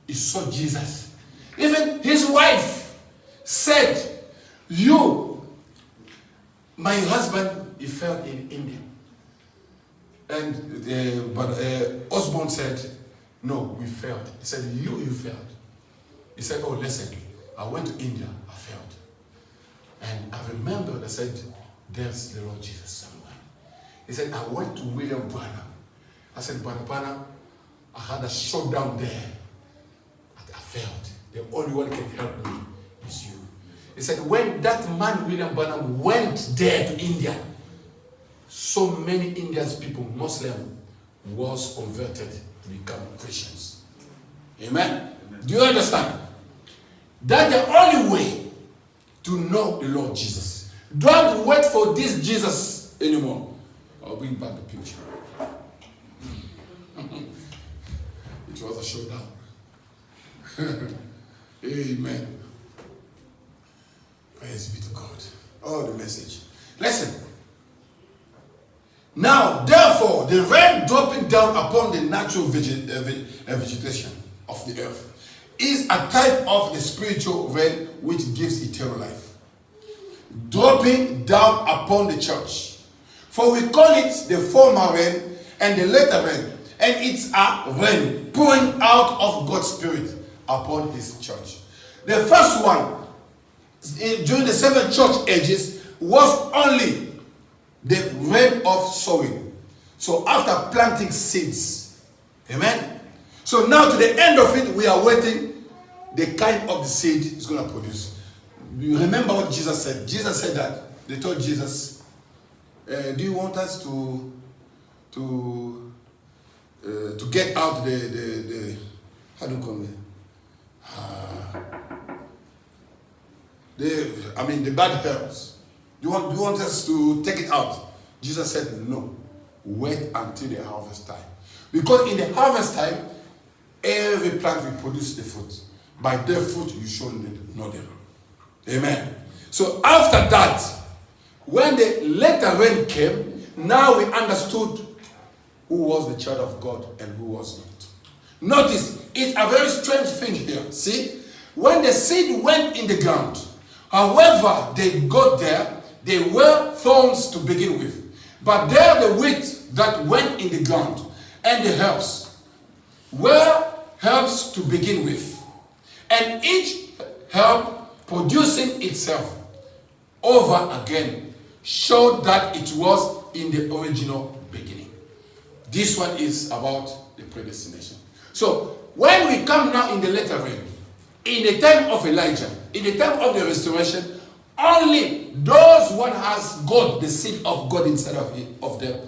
He saw Jesus. Even his wife said, my husband, he fell in India. And but Osborne said, no, we failed. He said, you failed. He said, oh, listen, I went to India, I failed. And I remembered, I said, there's the Lord Jesus somewhere. He said, I went to William Branham. I said, Brother Branham, I had a showdown there. But I failed. The only one can help me is you. He said, when that man, William Branham, went there to India, so many Indian people, Muslim, was converted to become Christians. Amen? Amen. Do you understand? That's the only way to know the Lord Jesus. Don't wait for this Jesus anymore. I'll bring back the picture. It was a showdown. Amen. Praise be to God. Oh, the message. Listen. Now, therefore, the rain dropping down upon the natural vegetation of the earth is a type of the spiritual rain which gives eternal life. Dropping down upon the church. For we call it the former rain and the later rain. And it's a rain pouring out of God's Spirit upon His church. The first one, during the 7 church ages, was only the rain of sowing. So after planting seeds, amen. So now to the end of it, we are waiting the kind of the seed is going to produce. You remember what Jesus said? Jesus said that. They told Jesus, do you want us to get out the how do you call it? The bad herbs. Do you want us to take it out? Jesus said, no. Wait until the harvest time. Because in the harvest time, every plant will produce the fruit. By their fruit, you shall know them. Amen. So after that, when the later rain came, now we understood who was the child of God and who was not. Notice, it's a very strange thing here. See, when the seed went in the ground, however they got there, they were thorns to begin with. But there the wheat that went in the ground and the herbs were herbs to begin with. And each herb producing itself over again showed that it was in the original beginning. This one is about the predestination. So when we come now in the later rain, in the time of Elijah, in the time of the restoration, only those one has God, the seed of God inside of them,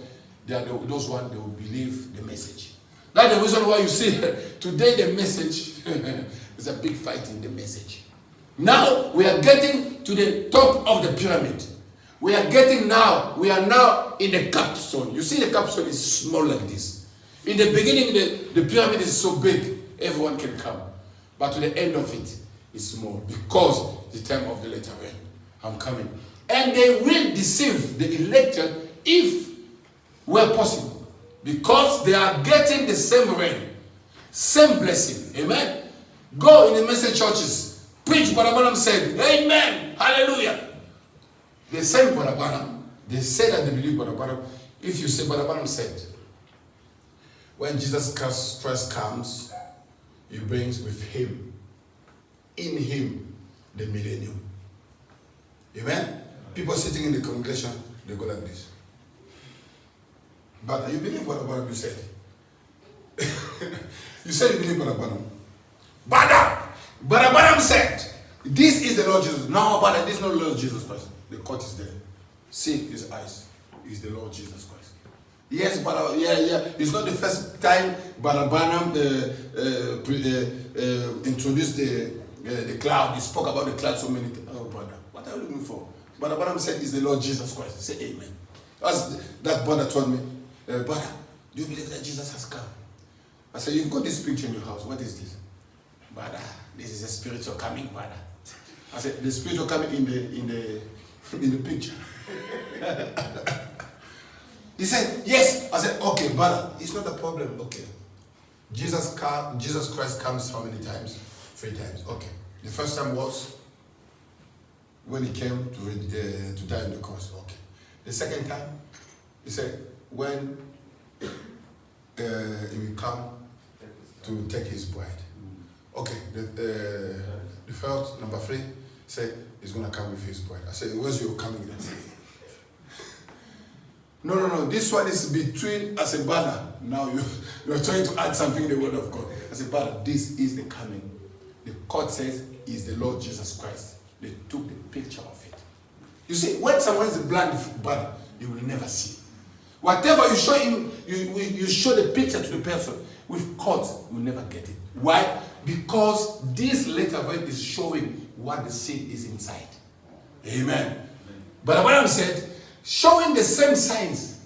they are those one they will believe the message. That's the reason why you see today the message is a big fight in the message. Now we are getting to the top of the pyramid. We are now in the capstone. You see the capstone is small like this. In the beginning, the pyramid is so big, everyone can come. But to the end of it, it's small because the time of the later rain. I'm coming. And they will deceive the elected if were possible. Because they are getting the same rain, same blessing. Amen. Go in the message churches. Preach Brother Branham said, amen, hallelujah. The same Brother Branham, they say that they believe Brother Branham. If you say Brother Branham said, when Jesus Christ comes, he brings with him, in him, the millennium. Amen? People sitting in the congregation, they go like this. But you believe what you said? You said you believe what Brother Branham said, this is the Lord Jesus. No, but this is not the Lord Jesus Christ. The court is there. See his eyes. Is the Lord Jesus Christ. Yes, but it's not the first time Brother Branham introduced the cloud. He spoke about the cloud so many times. Oh, brother, what are you looking for? Brother Branham said, is the Lord Jesus Christ. Say amen. As that brother told me, brother, do you believe that Jesus has come? I said, you've got this picture in your house. What is this? Brother, this is a spiritual coming, brother. I said, the spiritual coming in the picture. He said, yes. I said, okay, brother, it's not a problem. Okay. Jesus Christ comes how many times? 3 times. Okay. The first time was when he came to die on the cross. Okay. The second time, he said, when he will come to take his bride. Okay. The third, number 3, said he's going to come with his bride. I said, where's your coming then? No. This one is between, as a brother. Now you're trying to add something in the word of God. As a brother, this is the coming. The court says is the Lord Jesus Christ. They took the picture of it. You see, when someone is a blind brother, you will never see. Whatever you show him, you show the picture to the person. With court, you will never get it. Why? Because this later verse is showing what the seed is inside. Amen. But Abraham said, showing the same signs,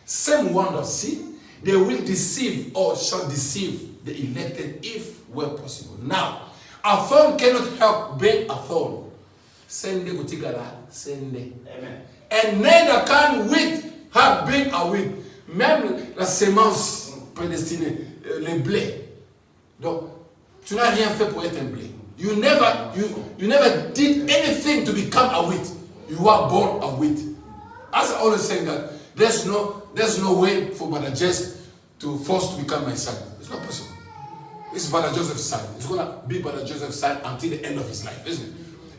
same wonders, see, they will deceive or shall deceive the elected if were possible. Now, a thorn cannot help being a thorn. Sende gutigala, sende. Amen. And neither can wheat help being a wheat. Même la sémence prédestinée, le blé. Donc, tu n'as rien fait pour être un blé. You never did anything to become a wheat. You are born a wheat. As I always say that there's no way for Brother Jess to force to become my son. It's not possible. It's Brother Joseph's son. It's gonna be Brother Joseph's son until the end of his life, isn't it?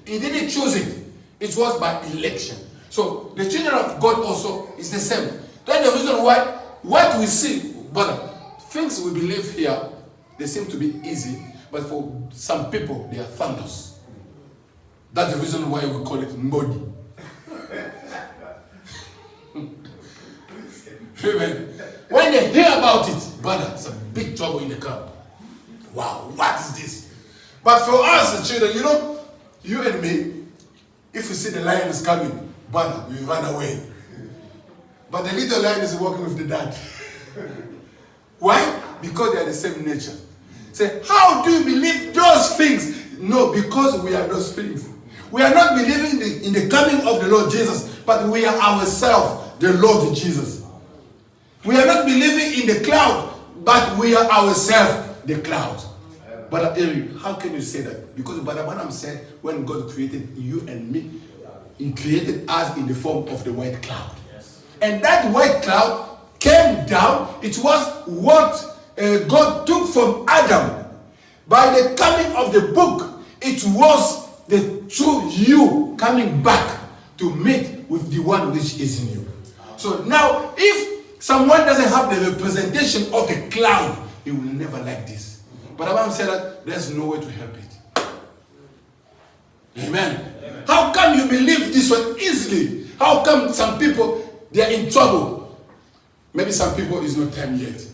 He didn't choose it. It was by election. So the children of God also is the same. That's the reason why what we see, brother, things we believe here they seem to be easy, but for some people, they are thunders. That's the reason why we call it Mbodi. Amen. When they hear about it, brother, it's a big trouble in the camp. Wow, what is this? But for us, the children, you know, you and me, if we see the lion is coming, brother, we run away. But the little lion is walking with the dad. Why? Because they are the same nature. Say, how do you believe those things? No, because we are those things. We are not believing in the coming of the Lord Jesus, but we are ourselves, the Lord Jesus. We are not believing in the cloud, but we are ourselves, the cloud. But Eric, how can you say that? Because Brother Branham said, when God created you and me, He created us in the form of the white cloud. Yes. And that white cloud came down. It was what God took from Adam. By the coming of the book, it was the true you coming back to meet with the one which is in you. So now, if someone doesn't have the representation of the cloud, he will never like this. But Abraham said that there's no way to help it. Amen. Amen. How come you believe this one easily? How come some people, they are in trouble? Maybe some people is not time yet.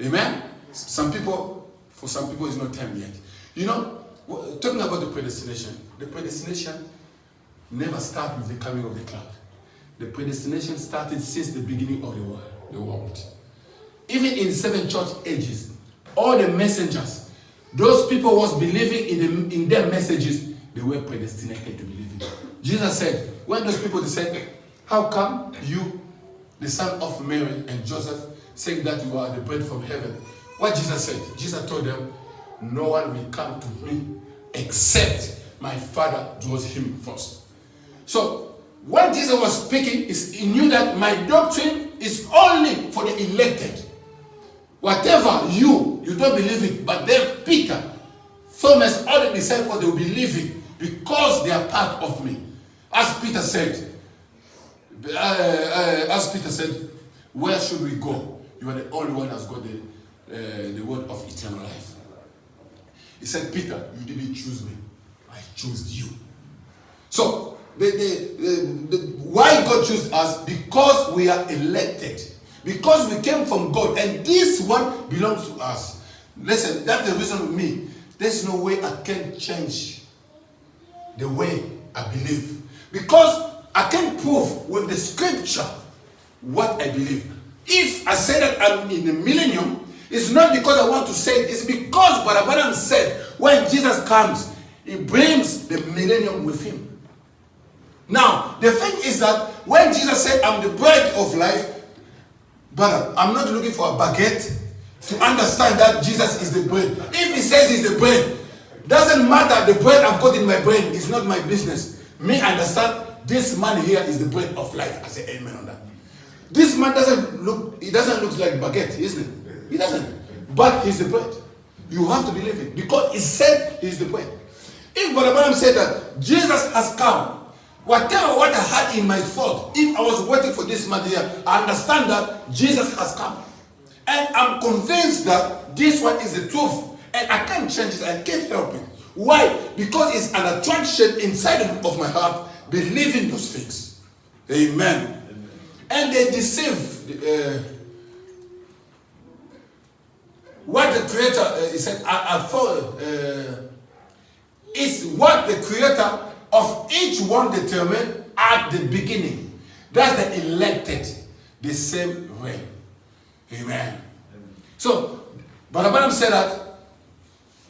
Amen. For some people it's not time yet. You know, talking about the predestination never started with the coming of the cloud. The predestination started since the beginning of the world. Even in 7 church ages, all the messengers, those people was believing in their messages, they were predestinated to believe in. Jesus said, when those people they said, how come you, the son of Mary and Joseph, saying that you are the bread from heaven? What Jesus said? Jesus told them, no one will come to me except my Father draws him first. So, when Jesus was speaking, he knew that my doctrine is only for the elected. Whatever you don't believe it, but then Peter, Thomas, all the disciples, they will believe it because they are part of me. As Peter said, where should we go? You are the only one that's got the word of eternal life. He said, Peter, you didn't choose me. I chose you. So, why God chose us? Because we are elected. Because we came from God. And this one belongs to us. Listen, that's the reason with me. There's no way I can change the way I believe. Because I can prove with the scripture what I believe. If I say that I'm in the millennium, it's not because I want to say it. It's because what Abraham said, when Jesus comes, he brings the millennium with him. Now, the thing is that when Jesus said, I'm the bread of life, brother, I'm not looking for a baguette to understand that Jesus is the bread. If he says he's the bread, doesn't matter the bread I've got in my brain. It's not my business. Me understand this man here is the bread of life. I say amen on that. This man doesn't look like baguette, isn't it? He doesn't. But he's the bread. You have to believe it. Because he said he's the bread. If Brother Branham said that Jesus has come, what I had in my thought, if I was waiting for this man here, I understand that Jesus has come. And I'm convinced that this one is the truth. And I can't change it. I can't help it. Why? Because it's an attraction inside of my heart, believing those things. Amen. And they deceive. What the Creator, he said, is what the Creator of each one determined at the beginning. That's the elected, the same way. Amen. So, Brother Branham said that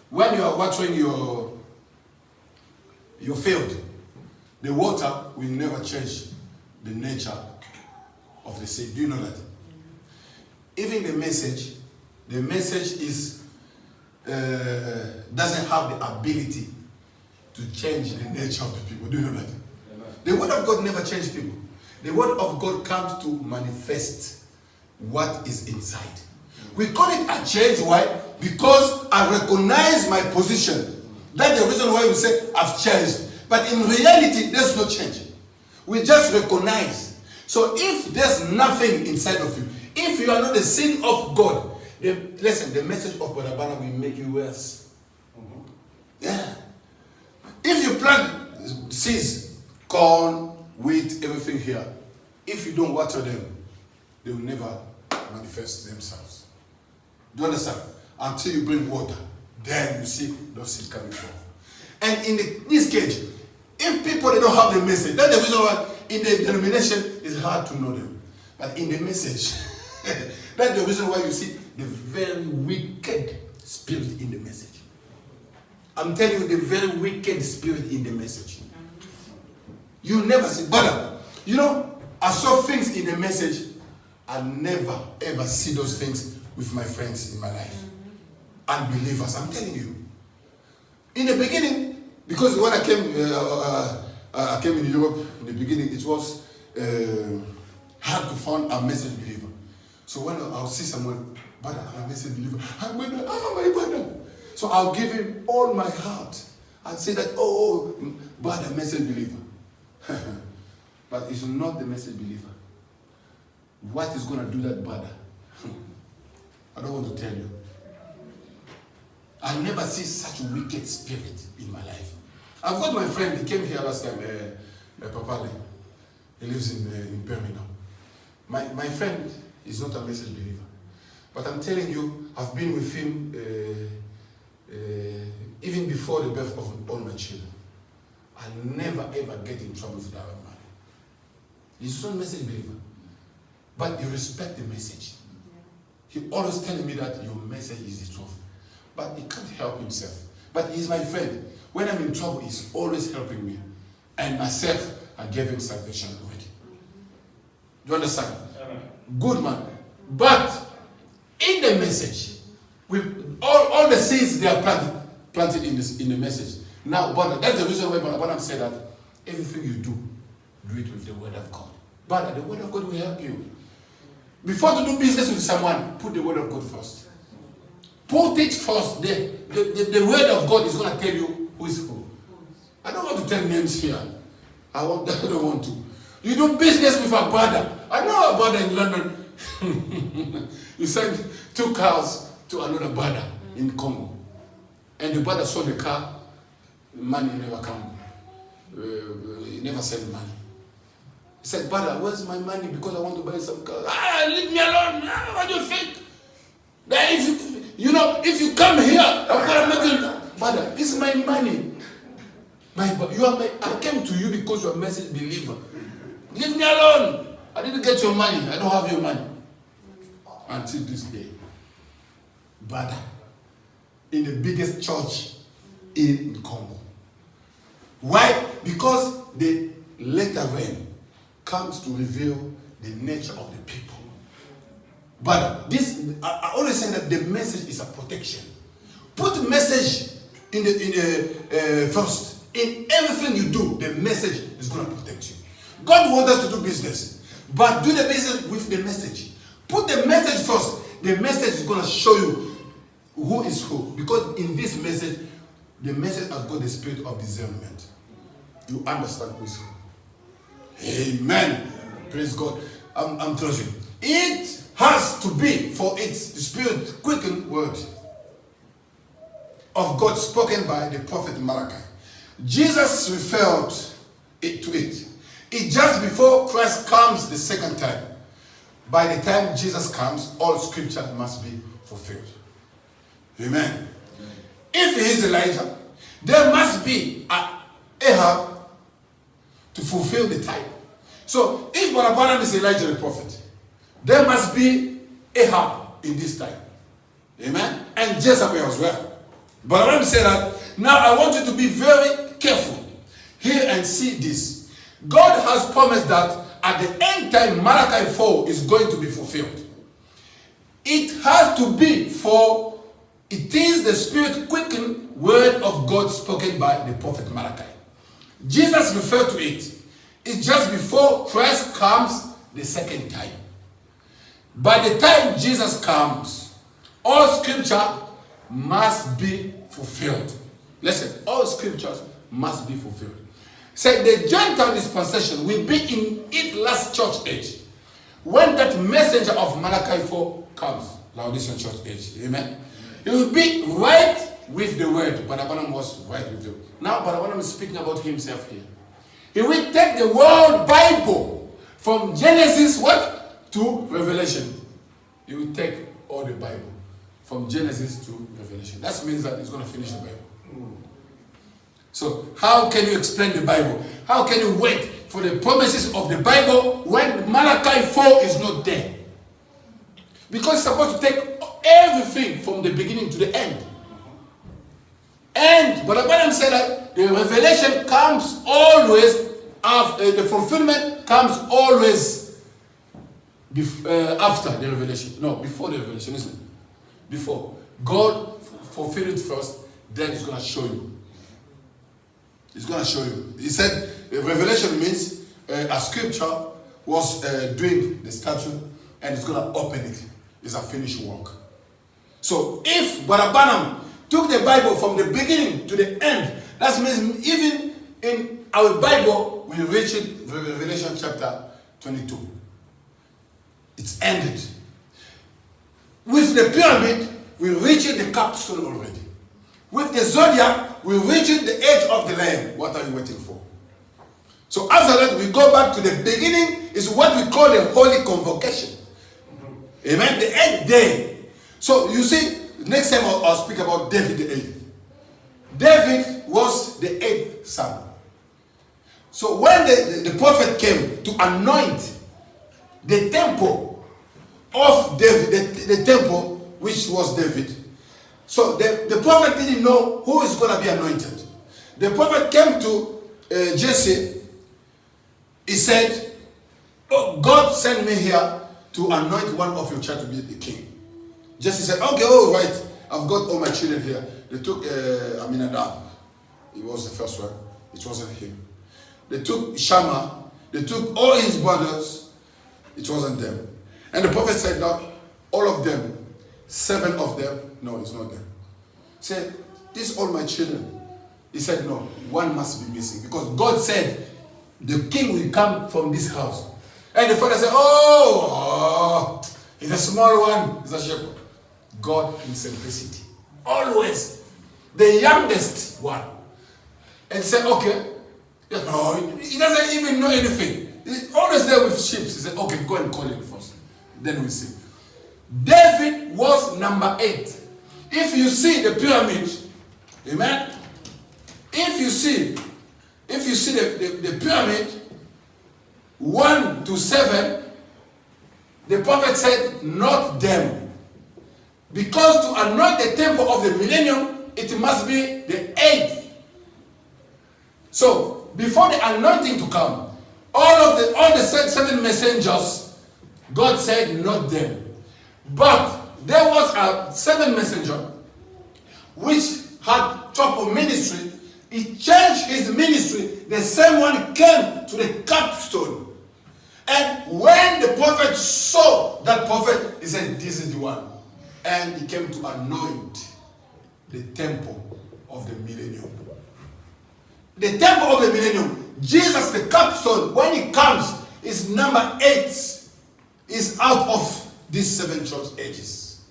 when you are watering your field, the water will never change the nature of the seed. Do you know that? Even the message is doesn't have the ability to change the nature of the people. Do you know that? Amen. The word of God never changes people. The word of God comes to manifest what is inside. We call it a change. Why? Because I recognize my position. That's the reason why we say I've changed. But in reality, there's no change. We just recognize. So if there's nothing inside of you, if you are not the seed of God, Listen, the message of Brother Branham will make you worse. Yeah. If you plant seeds, corn, wheat, everything here, if you don't water them, they will never manifest themselves. Do you understand? Until you bring water, then you see those seeds coming forth. And in this case, if people they don't have the message, that's the reason why in the denomination it's hard to know them. But in the message, that's the reason why you see the very wicked spirit in the message. I'm telling you, the very wicked spirit in the message. You never see, but you know, I saw things in the message. I never ever see those things with my friends in my life. Unbelievers, I'm telling you. In the beginning, because when I came in Europe, in the beginning, it was hard to find a message believer. So when I'll see someone, brother, I'm a message believer, I'm going to, my brother. So I'll give him all my heart and say that, brother, message believer. But it's not the message believer. What is going to do that, brother? I don't want to tell you. I never see such a wicked spirit in my life. I've got my friend, he came here last time, Papale. He lives in Birmingham. My friend is not a message believer. But I'm telling you, I've been with him even before the birth of all my children. I never ever get in trouble with that man. He's not a message believer. But you respect the message. He always telling me that your message is the truth. But he can't help himself. But he's my friend. When I'm in trouble, he's always helping me. And myself, I gave him salvation already. Do you understand? Good man. But in the message, with all the seeds they are planted in the message. Now, but that's the reason why Brother said that everything you do it with the word of God. But the word of God will help you. Before to do business with someone, put the word of God first. Put it first. The word of God is going to tell you who is who. I don't want to tell names here. I don't want to. You do business with a brother. I know a brother in London. You send 2 cars to another brother in Congo. And the brother sold the car. Money never come. He never sent money. He said, brother, where's my money? Because I want to buy some car. Leave me alone. What do you think? That if you come here, I'm going to make you. Brother, this is my money. I came to you because you're a message believer. Leave me alone. I didn't get your money. I don't have your money. Until this day. Brother, in the biggest church in Congo. Why? Because the later rain comes to reveal the nature of the people. But I always say that the message is a protection. Put the message in the first. In everything you do, the message is going to protect you. God wants us to do business, but do the business with the message. Put the message first. The message is going to show you who is who. Because in this message, the message has got the spirit of discernment. You understand who is who. Amen. Praise God. I'm closing. It has to be for its the spirit quickened word of God spoken by the prophet Malachi. Jesus referred to it. It's just before Christ comes the second time. By the time Jesus comes, all scripture must be fulfilled. Amen. If he is Elijah, there must be Ahab to fulfill the time. So if Brother Branham is Elijah the prophet, there must be Ahab in this time. Amen. And Jezebel as well. Brother Branham said that, now I want you to be very careful. Hear and see this. God has promised that at the end time, Malachi 4 is going to be fulfilled. It has to be for it is the spirit quickened word of God spoken by the prophet Malachi. Jesus referred to it. It's just before Christ comes the second time. By the time Jesus comes, all scripture must be fulfilled. Listen, all scriptures must be fulfilled. Say the Gentile dispensation will be in its last church age when that messenger of Malachi 4 comes. Laodicean church age. Amen. He will be right with the word. Barabanam was right with the word. Now Barabanam is speaking about himself here. He will take the whole Bible from Genesis what? To Revelation. He will take all the Bible from Genesis to Revelation. That means that he's going to finish the Bible. So how can you explain the Bible? How can you wait for the promises of the Bible when Malachi 4 is not there? Because it's supposed to take everything from the beginning to the end. And but Abraham said that the revelation comes always after the fulfillment comes always after the revelation. No, before the revelation, isn't it? Before. God fulfilled it first, then he's going to show you. He's going to show you. He said revelation means a scripture was doing the statue and it's going to open it. It's a finished work. So if Barabanam took the Bible from the beginning to the end, that means even in our Bible, we reach it, Revelation chapter 22. It's ended. With the pyramid, we reach the capstone already. With the zodiac, we reach the age of the Lamb. What are you waiting for? So after that, we go back to the beginning, is what we call the Holy Convocation. Amen. The 8th day. So you see, next time I'll speak about David the 8th. David was the 8th son. So when the prophet came to anoint the temple of David, the temple which was David, so the prophet didn't know who is going to be anointed. The prophet came to Jesse. He said, "Oh, God sent me here to anoint one of your children to be the king." Jesse said, "Okay, all right. I've got all my children here." They took Aminadab. He was the first one. It wasn't him. They took Shammah. They took all his brothers. It wasn't them. And the prophet said that all of them, 7 of them, no, it's not them. He said, "These all my children." He said, "No, one must be missing." Because God said, the king will come from this house. And the father said, oh, he's a small one. He's a shepherd. God in simplicity. Always the youngest one. And said, okay. No, he doesn't even know anything. He's always there with sheep. He said, okay, go and call him first. Then we'll see. David was number 8. If you see the pyramid, amen. If you see the pyramid 1 to 7, the prophet said, not them. Because to anoint the temple of the millennium, it must be the 8th. So before the anointing to come, all the 7 messengers, God said, not them. But there was a 7th messenger which had trouble ministry. He changed his ministry. The same one came to the capstone. And when the prophet saw that prophet, he said, this is the one. And he came to anoint the temple of the millennium. The temple of the millennium, Jesus the capstone, when he comes, is number 8. Is out of these 7 church ages.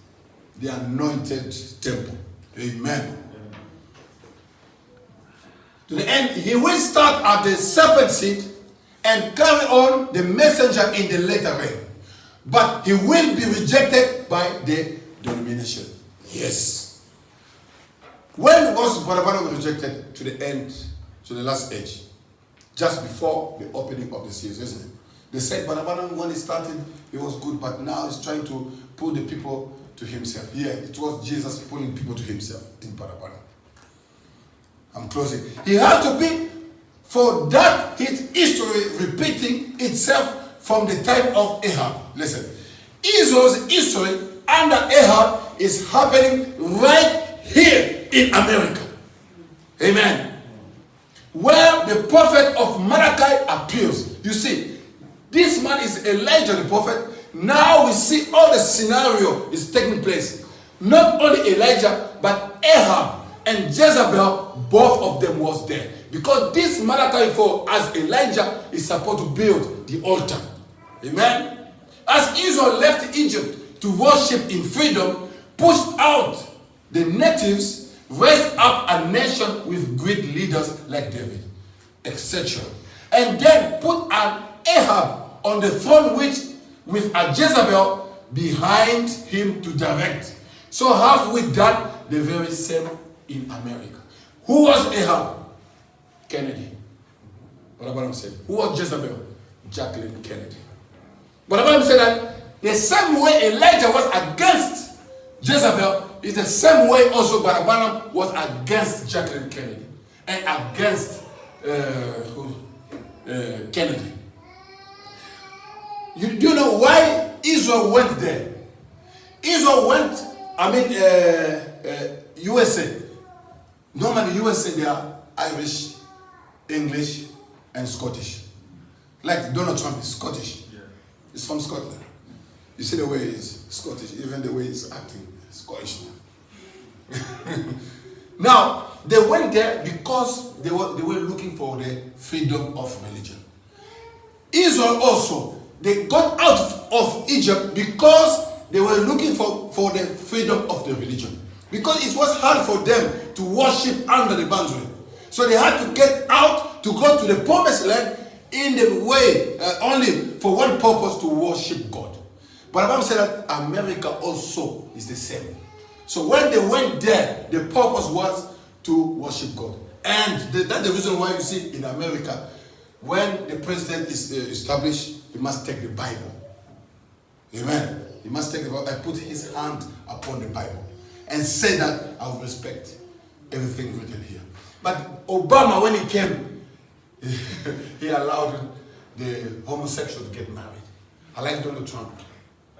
The anointed temple. Amen. To the end, he will start at the serpent seat and carry on the messenger in the later rain. But he will be rejected by the denomination. Yes. When was Barabanam rejected? To the end, to the last age. Just before the opening of the seals, isn't it? They said Barabanam, when he started, he was good, but now he's trying to pull the people to himself. Yeah, it was Jesus pulling people to himself in Barabanam. I'm closing. He has to be for that his history repeating itself from the time of Ahab. Listen, Israel's history under Ahab is happening right here in America. Amen. Where the prophet of Malachi appears. You see, this man is Elijah the prophet. Now we see all the scenario is taking place. Not only Elijah, but Ahab and Jezebel, both of them was there. Because this Malachi 4, as Elijah is supposed to build the altar. Amen. As Israel left Egypt to worship in freedom, pushed out the natives, raised up a nation with great leaders like David, etc. And then put an Ahab on the throne with a Jezebel behind him to direct. So have we done the very same in America. Who was Ahab? Kennedy. What about him said? Who was Jezebel? Jacqueline Kennedy. But the Bible said that the same way Elijah was against Jezebel is the same way also Barabbas was against Jacqueline Kennedy and against Kennedy. Do you know why Israel went there? Israel went, USA. Normally USA they are Irish, English, and Scottish. Like Donald Trump is Scottish. Yeah. He's from Scotland. You see the way he's Scottish, even the way he's acting, Scottish. Now, they went there because they were looking for the freedom of religion. Israel also, they got out of Egypt because they were looking for the freedom of the religion. Because it was hard for them to worship under the boundary. So they had to get out to go to the promised land in the way, only for one purpose, to worship God. But the Bible said that America also is the same. So when they went there, the purpose was to worship God. And that's the reason why you see in America, when the president is established, he must take the Bible. Amen. He must take the Bible and put his hand upon the Bible and say that I will respect everything written here. But Obama, when he came, he allowed the homosexual to get married. I like Donald Trump.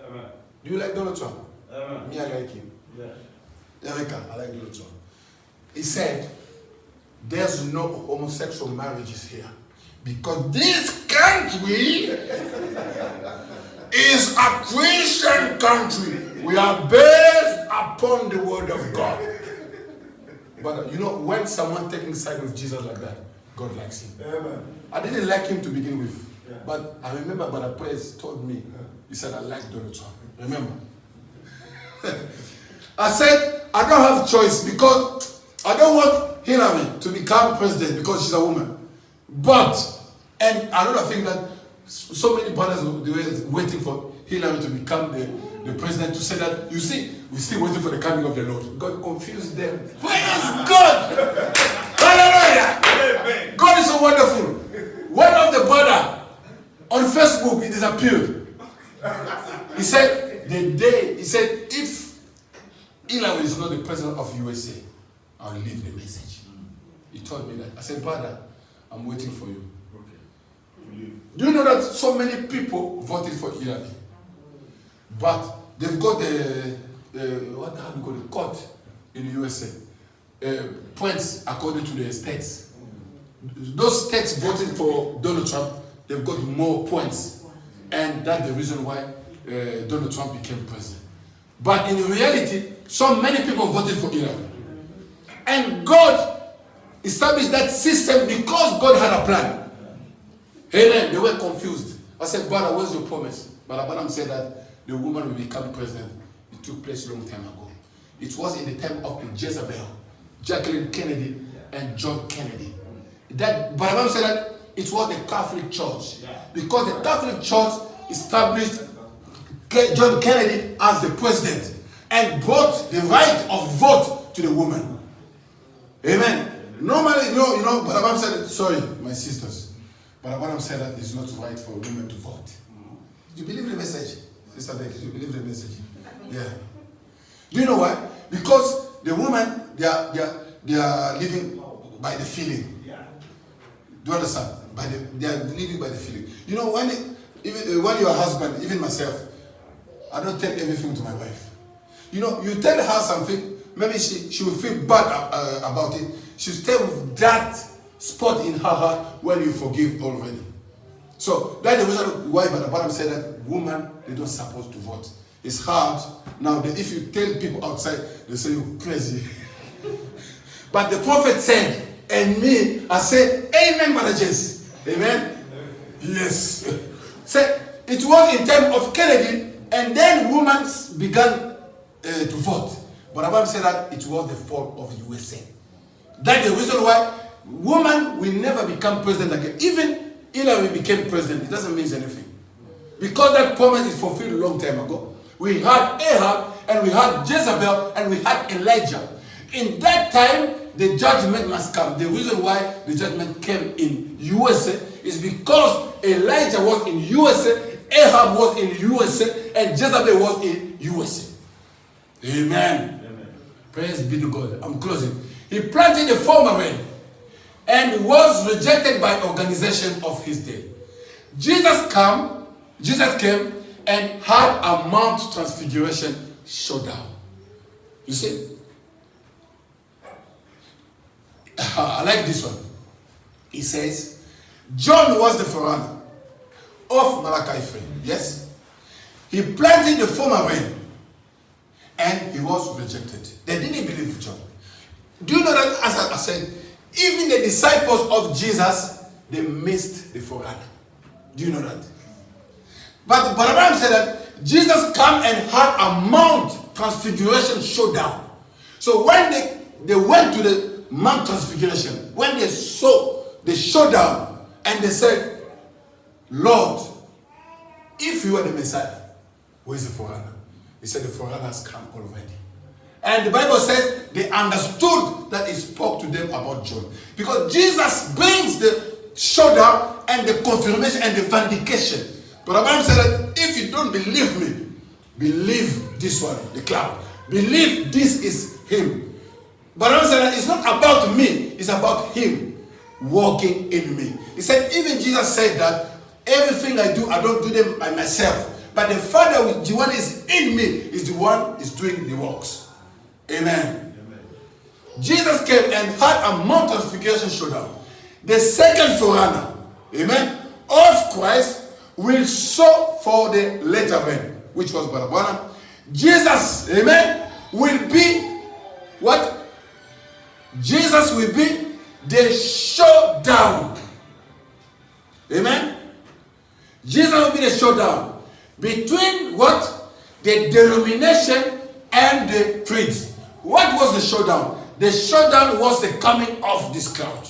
Amen. Do you like Donald Trump? Amen. Me, I like him. Yeah. Erica, I like Donald Trump. He said, there's no homosexual marriages here because this country is a Christian country. We are based upon the word of God. But you know, when someone taking side with Jesus like that, God likes him. Amen. I didn't like him to begin with. Yeah. But I remember Brother Praise told me, he said, I like Donald Trump. Remember? I said, I don't have choice because I don't want Hillary to become president because she's a woman. But, and another thing that so many brothers they were waiting for Hillary to become the president to say that, you see, we're still waiting for the coming of the Lord. God confused them. Praise God! Hallelujah! Amen. God is so wonderful. One of the brother on Facebook, he disappeared. He said, if Hillary is not the president of USA, I'll leave the message. He told me that. I said, brother, I'm waiting for you. Okay. Do you know that so many people voted for Hillary? But they've got the court in the USA. Points according to the states. Those states voted for Donald Trump, they've got more points. And that's the reason why Donald Trump became president. But in reality, so many people voted for Hillary. And God established that system because God had a plan. Amen. They were confused. I said, brother, where's your promise? But Abraham said that the woman will become president. It took place a long time ago. It was in the time of Jezebel, Jacqueline Kennedy, and John Kennedy. That Abraham said that it was the Catholic Church. Because the Catholic Church established John Kennedy as the president and brought the right of vote to the woman. Amen. Normally, you know, but Abraham said, sorry, my sisters, but Abraham said that it's not right for women to vote. Do you believe the message? Sister Becky, do you believe the message? Yeah. Do you know why? Because the women, they are living by the feeling. Do you understand? They are living by the feeling. You know, when your husband, even myself, I don't tell everything to my wife. You know, you tell her something, maybe she will feel bad about it. She'll stay with that spot in her heart when you forgive already. So that's the reason why Brother Branham said that women, they don't supposed to vote. It's hard. Now, if you tell people outside, they say you're crazy. But the prophet said, and me, I say, amen, Brother Jesse. Amen? Yes. Say, it was in time of Kennedy And then women began to vote. But Abraham said that it was the fault of USA. That's the reason why women will never become president again. Even Hillary became president, it doesn't mean anything. Because that promise is fulfilled a long time ago. We had Ahab, and we had Jezebel, and we had Elijah. In that time, the judgment must come. The reason why the judgment came in USA is because Elijah was in USA, Ahab was in USA, and Jezebel was in USA. Amen. Amen. Praise be to God. I'm closing. He planted a former rain and was rejected by organization of his day. Jesus came and had a Mount Transfiguration showdown. You see? I like this one. He says, John was the forerunner of Malachi 3. Yes? He planted the former rain and he was rejected. They didn't believe John. Do you know that, as I said, even the disciples of Jesus, they missed the forerunner. Do you know that? But Abraham said that Jesus came and had a Mount Transfiguration showdown. So when they went to the Mount Transfiguration, when they saw the showdown, and they said, Lord, if you are the Messiah, where is the forerunner? He said, the forerunner has come already. And the Bible says they understood that he spoke to them about John. Because Jesus brings the showdown and the confirmation and the vindication. But Abraham said that if you don't believe me, believe this one, the cloud. Believe this is him. But Abraham said that it's not about me, it's about him walking in me. He said, even Jesus said that everything I do, I don't do them by myself. But the Father, the one is in me, is the one is doing the works. Amen. Amen. Jesus came and had a Mount Transfiguration showdown. The second forerunner, amen, of Christ will sow for the later rain, which was Barabana. Jesus, amen, will be what? Jesus will be the showdown. Amen. Jesus will be the showdown between what? The denomination and the creeds. What was the showdown? The showdown was the coming of this cloud.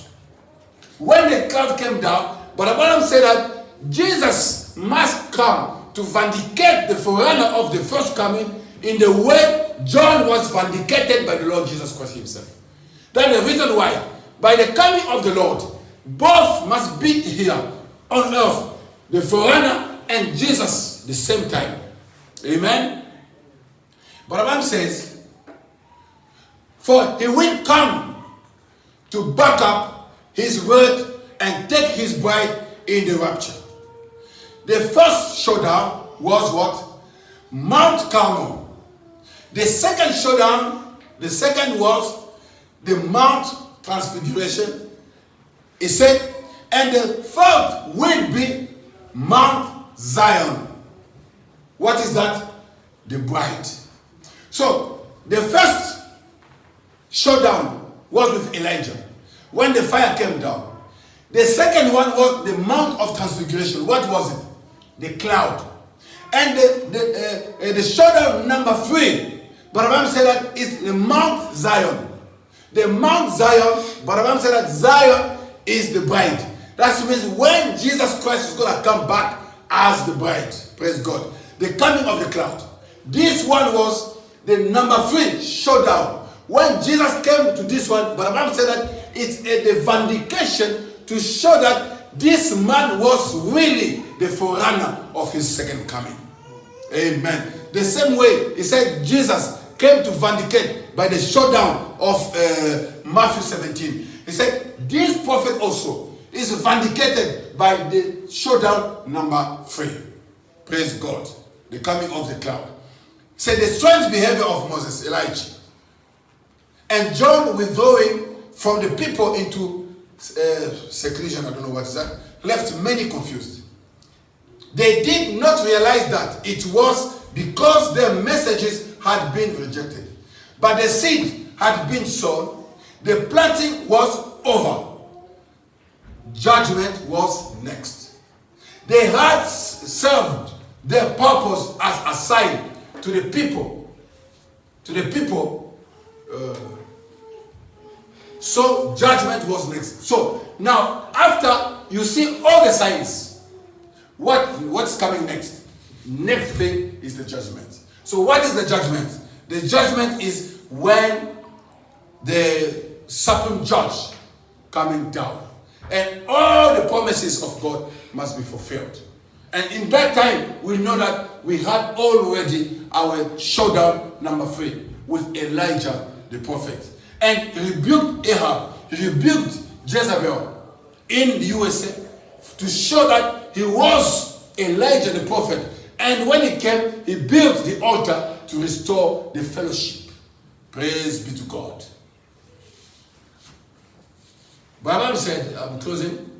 When the cloud came down, but Abraham said that Jesus must come to vindicate the forerunner of the first coming in the way John was vindicated by the Lord Jesus Christ himself. That's the reason why, by the coming of the Lord, both must be here on earth, the forerunner and Jesus, the same time. Amen. But Abraham says, for he will come to back up his word and take his bride in the rapture. The first showdown was what? Mount Carmel. The second showdown, the second was the Mount Transfiguration. He said, and the third will be Mount Zion. What is that? The bride. So, the first showdown was with Elijah, when the fire came down. The second one was the Mount of Transfiguration. What was it? The cloud. And the showdown number 3, Barabam said that it's the Mount Zion. The Mount Zion, Barabam said that Zion is the bride. That means when Jesus Christ is going to come back as the bride. Praise God. The coming of the cloud. This one was the number 3 showdown. When Jesus came to this one, Barabam said that it's the vindication to show that this man was really the forerunner of his second coming. Amen. The same way, he said Jesus came to vindicate by the showdown of Matthew 17. He said this prophet also is vindicated by the showdown number 3. Praise God. The coming of the cloud. He said the strange behavior of Moses, Elijah, and John withdrawing from the people into seclusion, I don't know what is that, left many confused. They did not realize that it was because their messages had been rejected. But the seed had been sown, the planting was over. Judgment was next. They had served their purpose as assigned to the people. So judgment was next. So now, after you see all the signs, what's coming next? Next thing is the judgment. So what is the judgment? The judgment is when the supreme judge coming down, and all the promises of God must be fulfilled. And in that time, we know that we had already our showdown number 3 with Elijah the prophet. And he rebuked Ahab, he rebuked Jezebel in the USA to show that he was Elijah the prophet. And when he came, he built the altar to restore the fellowship. Praise be to God. Bible said, I'm closing.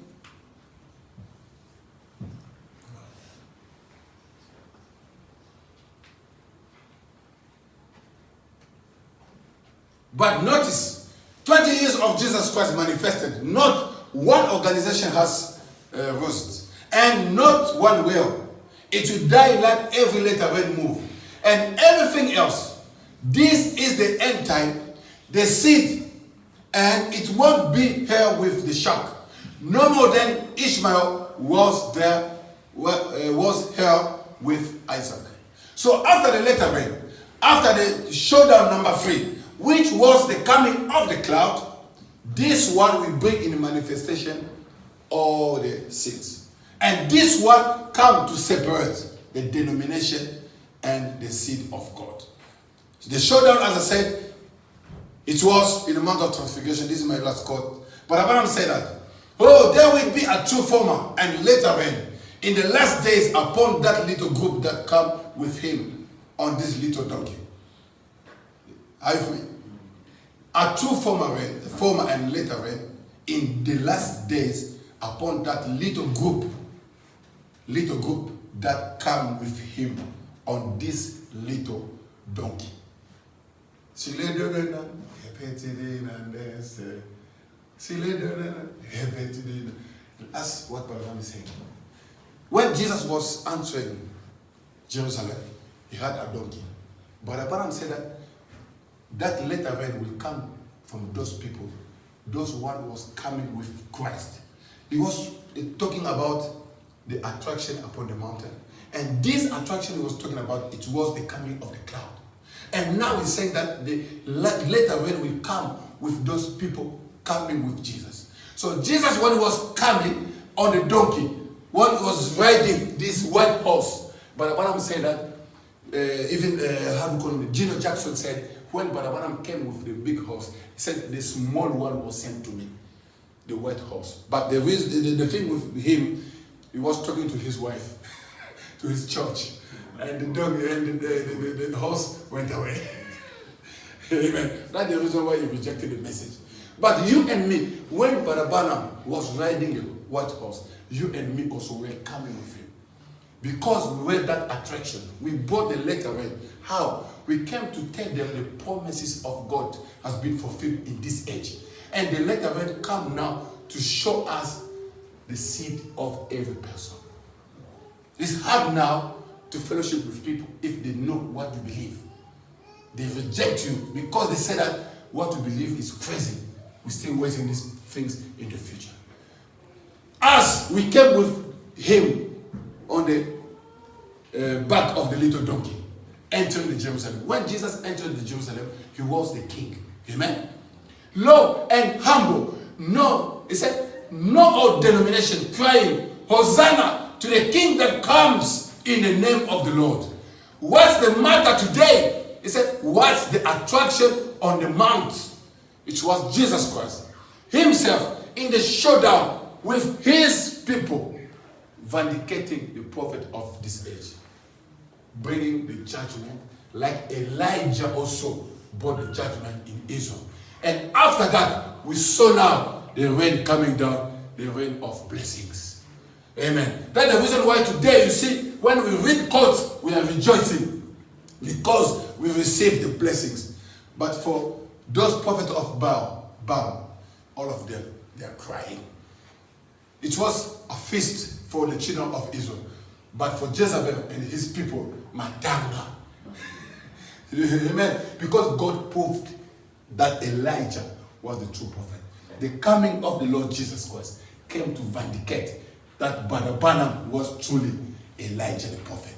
But notice, 20 years of Jesus Christ manifested, not one organization has rose, and not one will. It will die like every letter rain move. And everything else, this is the end time, the seed, and it won't be here with the shark. No more than Ishmael was there, was here with Isaac. So after the letter rain, after the showdown number 3, which was the coming of the cloud, this one will bring in manifestation all the seeds. And this one come to separate the denomination and the seed of God. The showdown, as I said, it was in the month of transfiguration. This is my last quote. But Abraham said that, oh, there will be a true former and later rain in the last days upon that little group that come with him on this little donkey. Are you free? A true former and later rain in the last days upon that little group that come with him on this little donkey. That's what Balaam is saying. When Jesus was answering Jerusalem, he had a donkey. But Balaam said that later rain will come from those people. Those one was coming with Christ. He was talking about the attraction upon the mountain. And this attraction he was talking about, it was the coming of the cloud. And now he's saying that the later rain will come with those people coming with Jesus. So Jesus, when he was coming on the donkey, when he was riding this white horse, but when I'm saying that, Gino Jackson said, when Barabanam came with the big horse, he said the small one was sent to me, the white horse. But the thing with him, he was talking to his wife, to his church, and the dog and the horse went away. Amen. That's the reason why he rejected the message. But you and me, when Barabanam was riding the white horse, you and me also were coming with him. Because we were that attraction. We brought the letter rain. How? We came to tell them the promises of God has been fulfilled in this age. And the letter rain come now to show us the seed of every person. It's hard now to fellowship with people if they know what you believe. They reject you because they say that what you believe is crazy. We're still waiting these things in the future. As we came with him on the back of the little donkey, entering the Jerusalem. When Jesus entered the Jerusalem, he was the king. Amen. Low and humble. No, he said, no old denomination crying, Hosanna to the king that comes in the name of the Lord. What's the matter today? He said, what's the attraction on the mount? It was Jesus Christ himself in the showdown with his people, vindicating the prophet of this age, bringing the judgment like Elijah also brought the judgment in Israel. And after that, we saw now the rain coming down, the rain of blessings. Amen. That's the reason why today, you see, when we read quotes, we are rejoicing because we receive the blessings. But for those prophets of Baal, all of them, they are crying. It was a feast for the children of Israel. But for Jezebel and his people, Matanga. Amen. Because God proved that Elijah was the true prophet. The coming of the Lord Jesus Christ came to vindicate that Balaam was truly Elijah the prophet.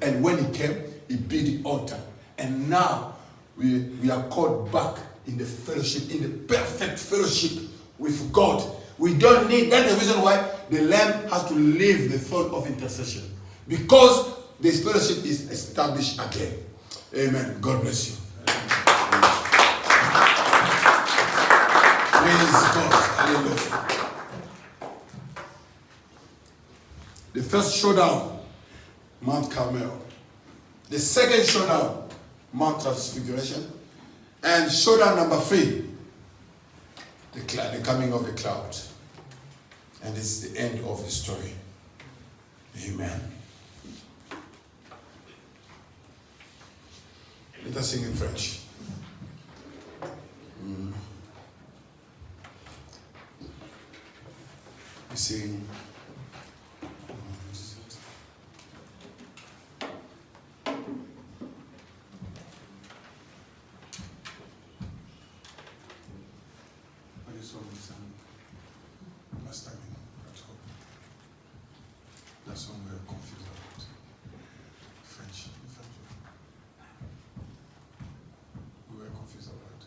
And when he came, he built the altar. And now we are called back in the fellowship, in the perfect fellowship with God. We don't need, that's the reason why the Lamb has to leave the throne of intercession. Because this fellowship is established again. Amen. God bless you. Praise God. Hallelujah. The first showdown, Mount Carmel. The second showdown, Mount Transfiguration. And showdown number 3, the coming of the cloud. And it's the end of the story. Amen. Let us sing in French. We sing. What is song we sang last time at home? That song we are confused about. French. We were confused about it.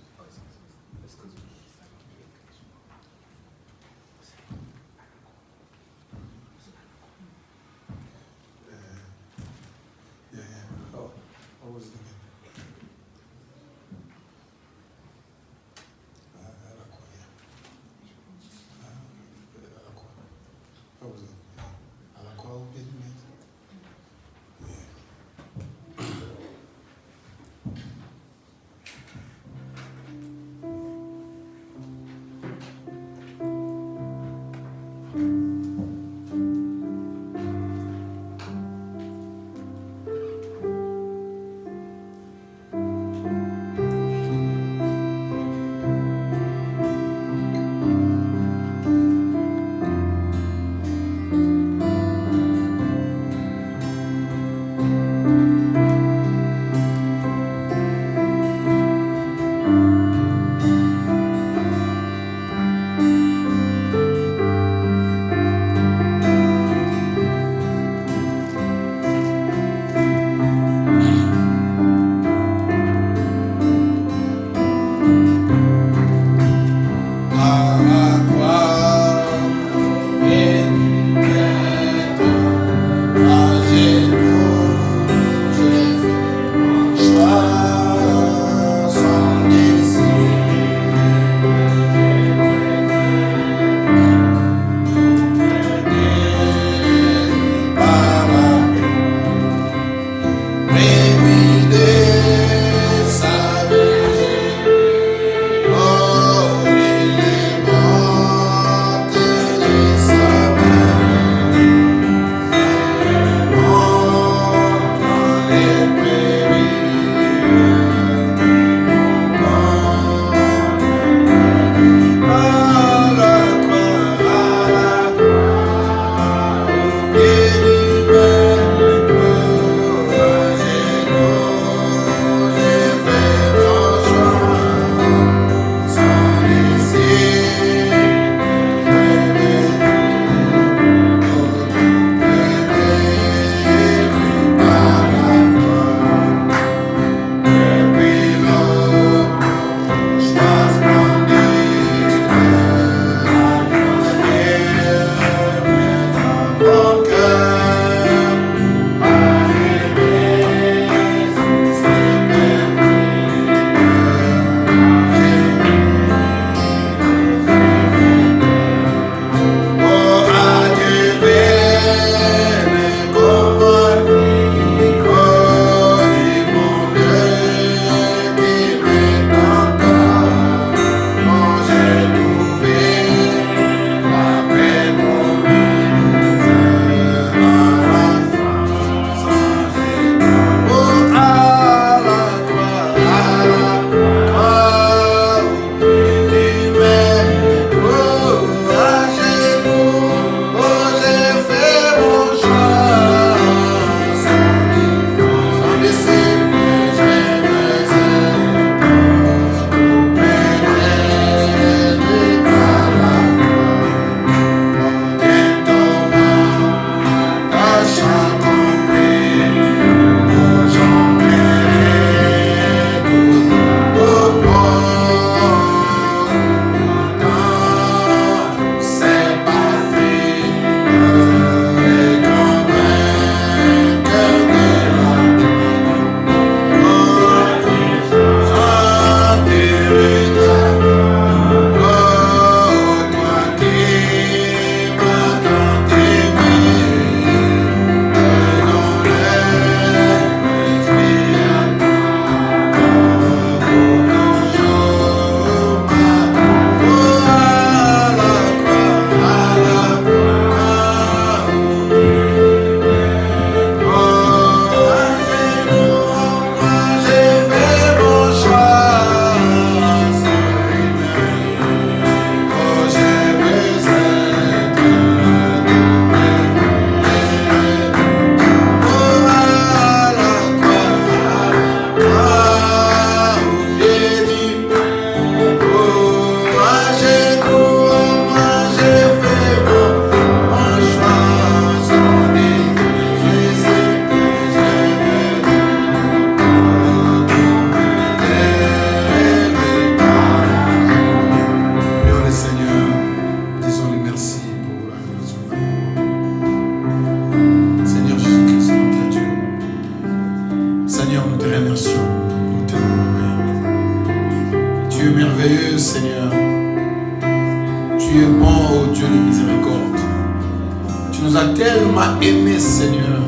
as tellement aimés, Seigneur.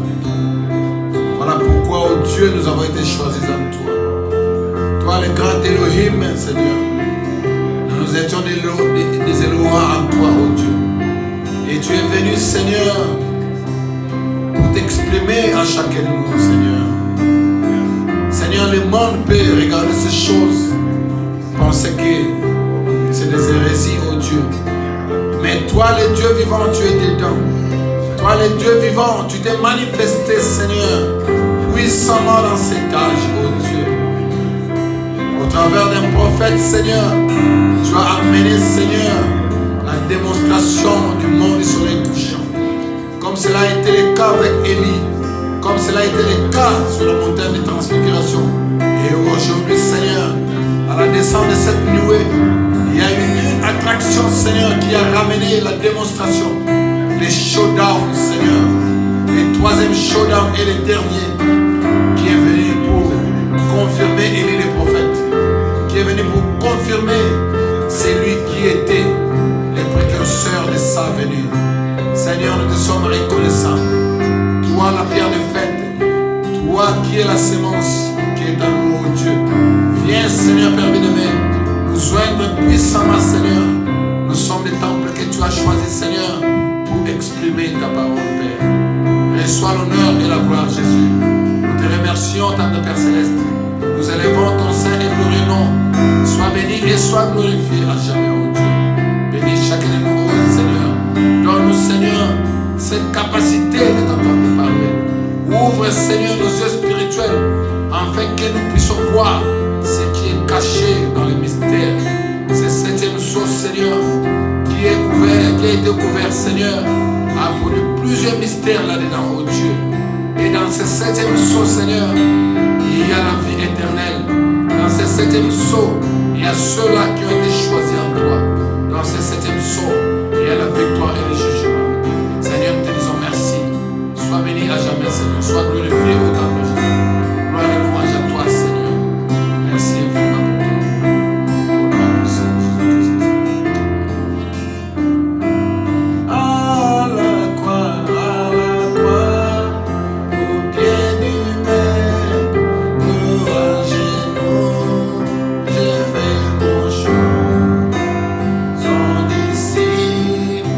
Voilà pourquoi, oh Dieu, nous avons été choisis en toi. Toi, le grand Elohim, Seigneur. Nous étions des Elohim en toi, oh Dieu. Et tu es venu, Seigneur, pour t'exprimer à chacun de nous, Seigneur. Seigneur, le monde peut regarder ces choses, penser que c'est des hérésies, oh Dieu. Mais toi, le Dieu vivant, tu es dedans. Toi, le Dieu vivant, tu t'es manifesté, Seigneur, puissamment dans ces cages, oh Dieu. Au travers d'un prophète, Seigneur, tu as amené, Seigneur, la démonstration du monde du soleil couchant. Comme cela a été le cas avec Élie, comme cela a été le cas sur la montagne de transfiguration. Et aujourd'hui, Seigneur, à la descente de cette nuée, il y a une attraction, Seigneur, qui a ramené la démonstration. Les showdowns, Seigneur. Le troisième showdown et le dernier qui est venu pour confirmer Élie le prophète. Qui est venu pour confirmer celui qui était le précurseur de sa venue. Seigneur, nous te sommes reconnaissants. Toi, la pierre de fête. Toi qui es la sémence qui est en nous, oh Dieu. Viens, Seigneur, Père bien-aimé, nous joindre puissamment, Seigneur. Nous sommes les temples que tu as choisis, Seigneur, pour exprimer ta parole, Père. Reçois l'honneur et la gloire, Jésus. Nous te remercions, Tante Père Céleste. Nous élevons ton saint et glorieux nom. Sois béni et sois glorifié à jamais, oh Dieu. Bénis chacun de nous, oh Seigneur. Donne-nous, Seigneur, cette capacité de t'entendre parler. Ouvre, Seigneur, nos yeux spirituels, afin que nous puissions voir ce qui est caché dans les mystères. Ce septième sceau, Seigneur, qui est ouvert, qui a été ouvert, Seigneur, a produit plusieurs mystères là-dedans, oh Dieu. Et dans ce septième sceau, Seigneur, il y a la vie éternelle. Dans ce septième sceau, il y a ceux-là qui ont été choisis en toi. Dans ce septième sceau, il y a la victoire et le jugement. Seigneur, nous te disons merci. Sois béni à jamais, Seigneur. Sois glorifié au temps de Jésus. Gloire et louange à toi, Seigneur. Merci infiniment pour toi. Au nom du Seigneur Jésus-Christ. À la croix, au pied du maître, à genoux, j'ai fait mon choix. Son disciple,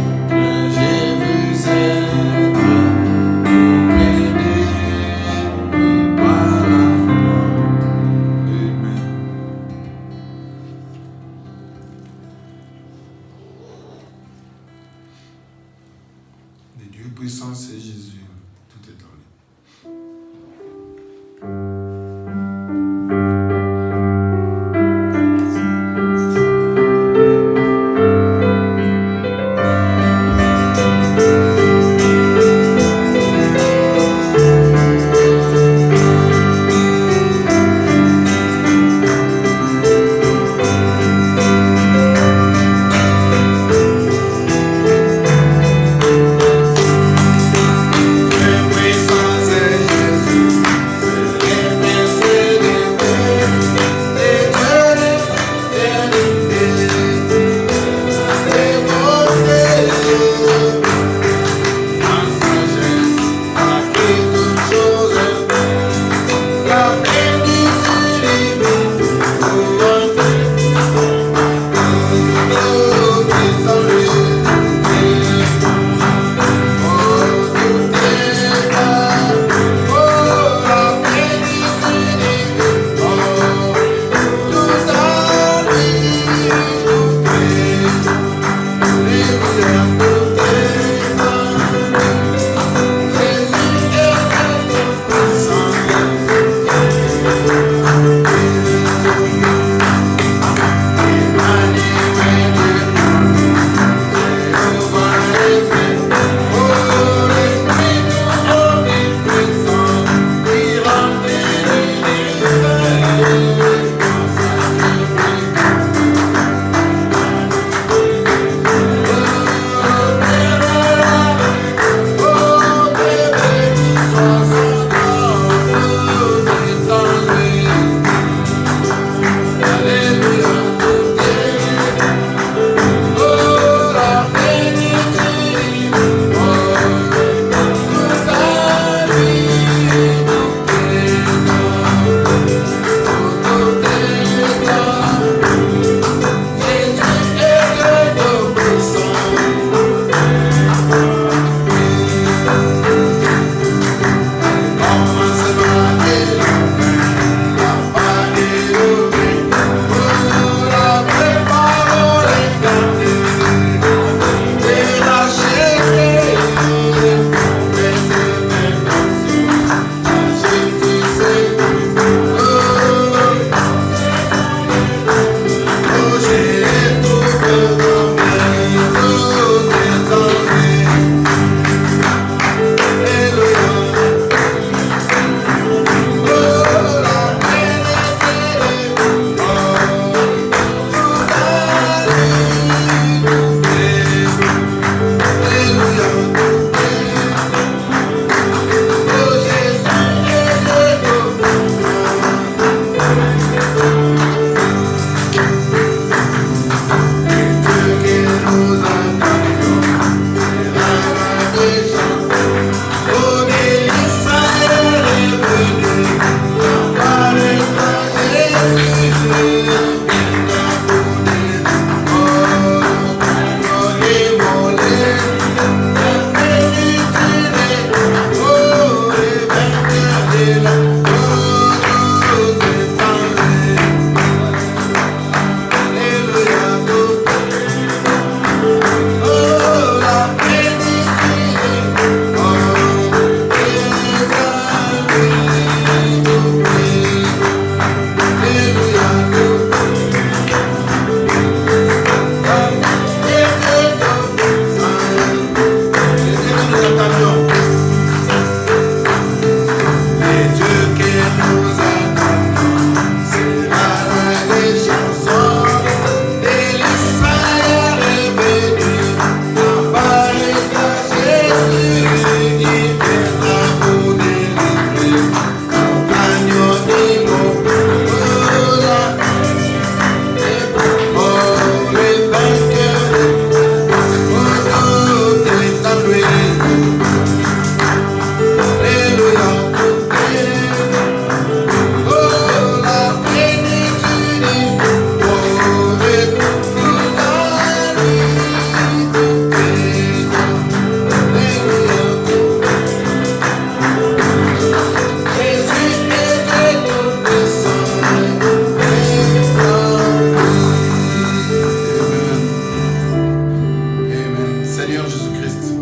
j'ai vu être auprès de lui par la foi. Amen. Le Dieu puissant, c'est Jésus. Tout est en lui.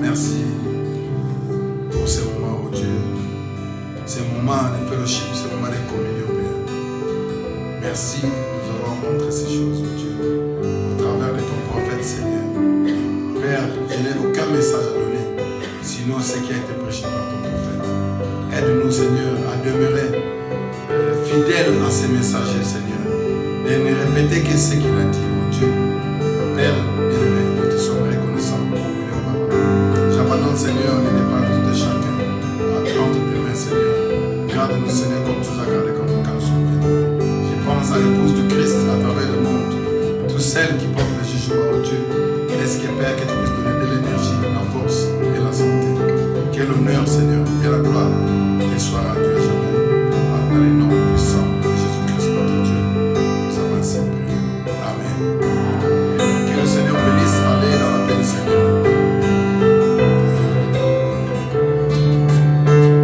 Merci pour ces moments, oh Dieu. Ces moments de fellowship, ces moments de communion, Père. Merci, nous avons montré ces choses, oh Dieu, au travers de ton prophète, Seigneur. Père, je n'ai aucun message à donner, sinon ce qui a été prêché par ton prophète. Aide-nous, Seigneur, à demeurer fidèles à ces messagers, Seigneur. Et ne répéter que ce qu'il a dit, oh Dieu. Père, bien-aimé, nous te sommes reconnaissants pour le Papa. J'abandonne, Seigneur, les départs de tout et chacun. Entre tes mains, Seigneur. Garde-nous, Seigneur, comme tu nous as gardé quand nous sommes venus. Je pense à l'épouse du Christ à travers le monde. Toutes celles qui portent le jugement, oh Dieu. Laisse que, Père, que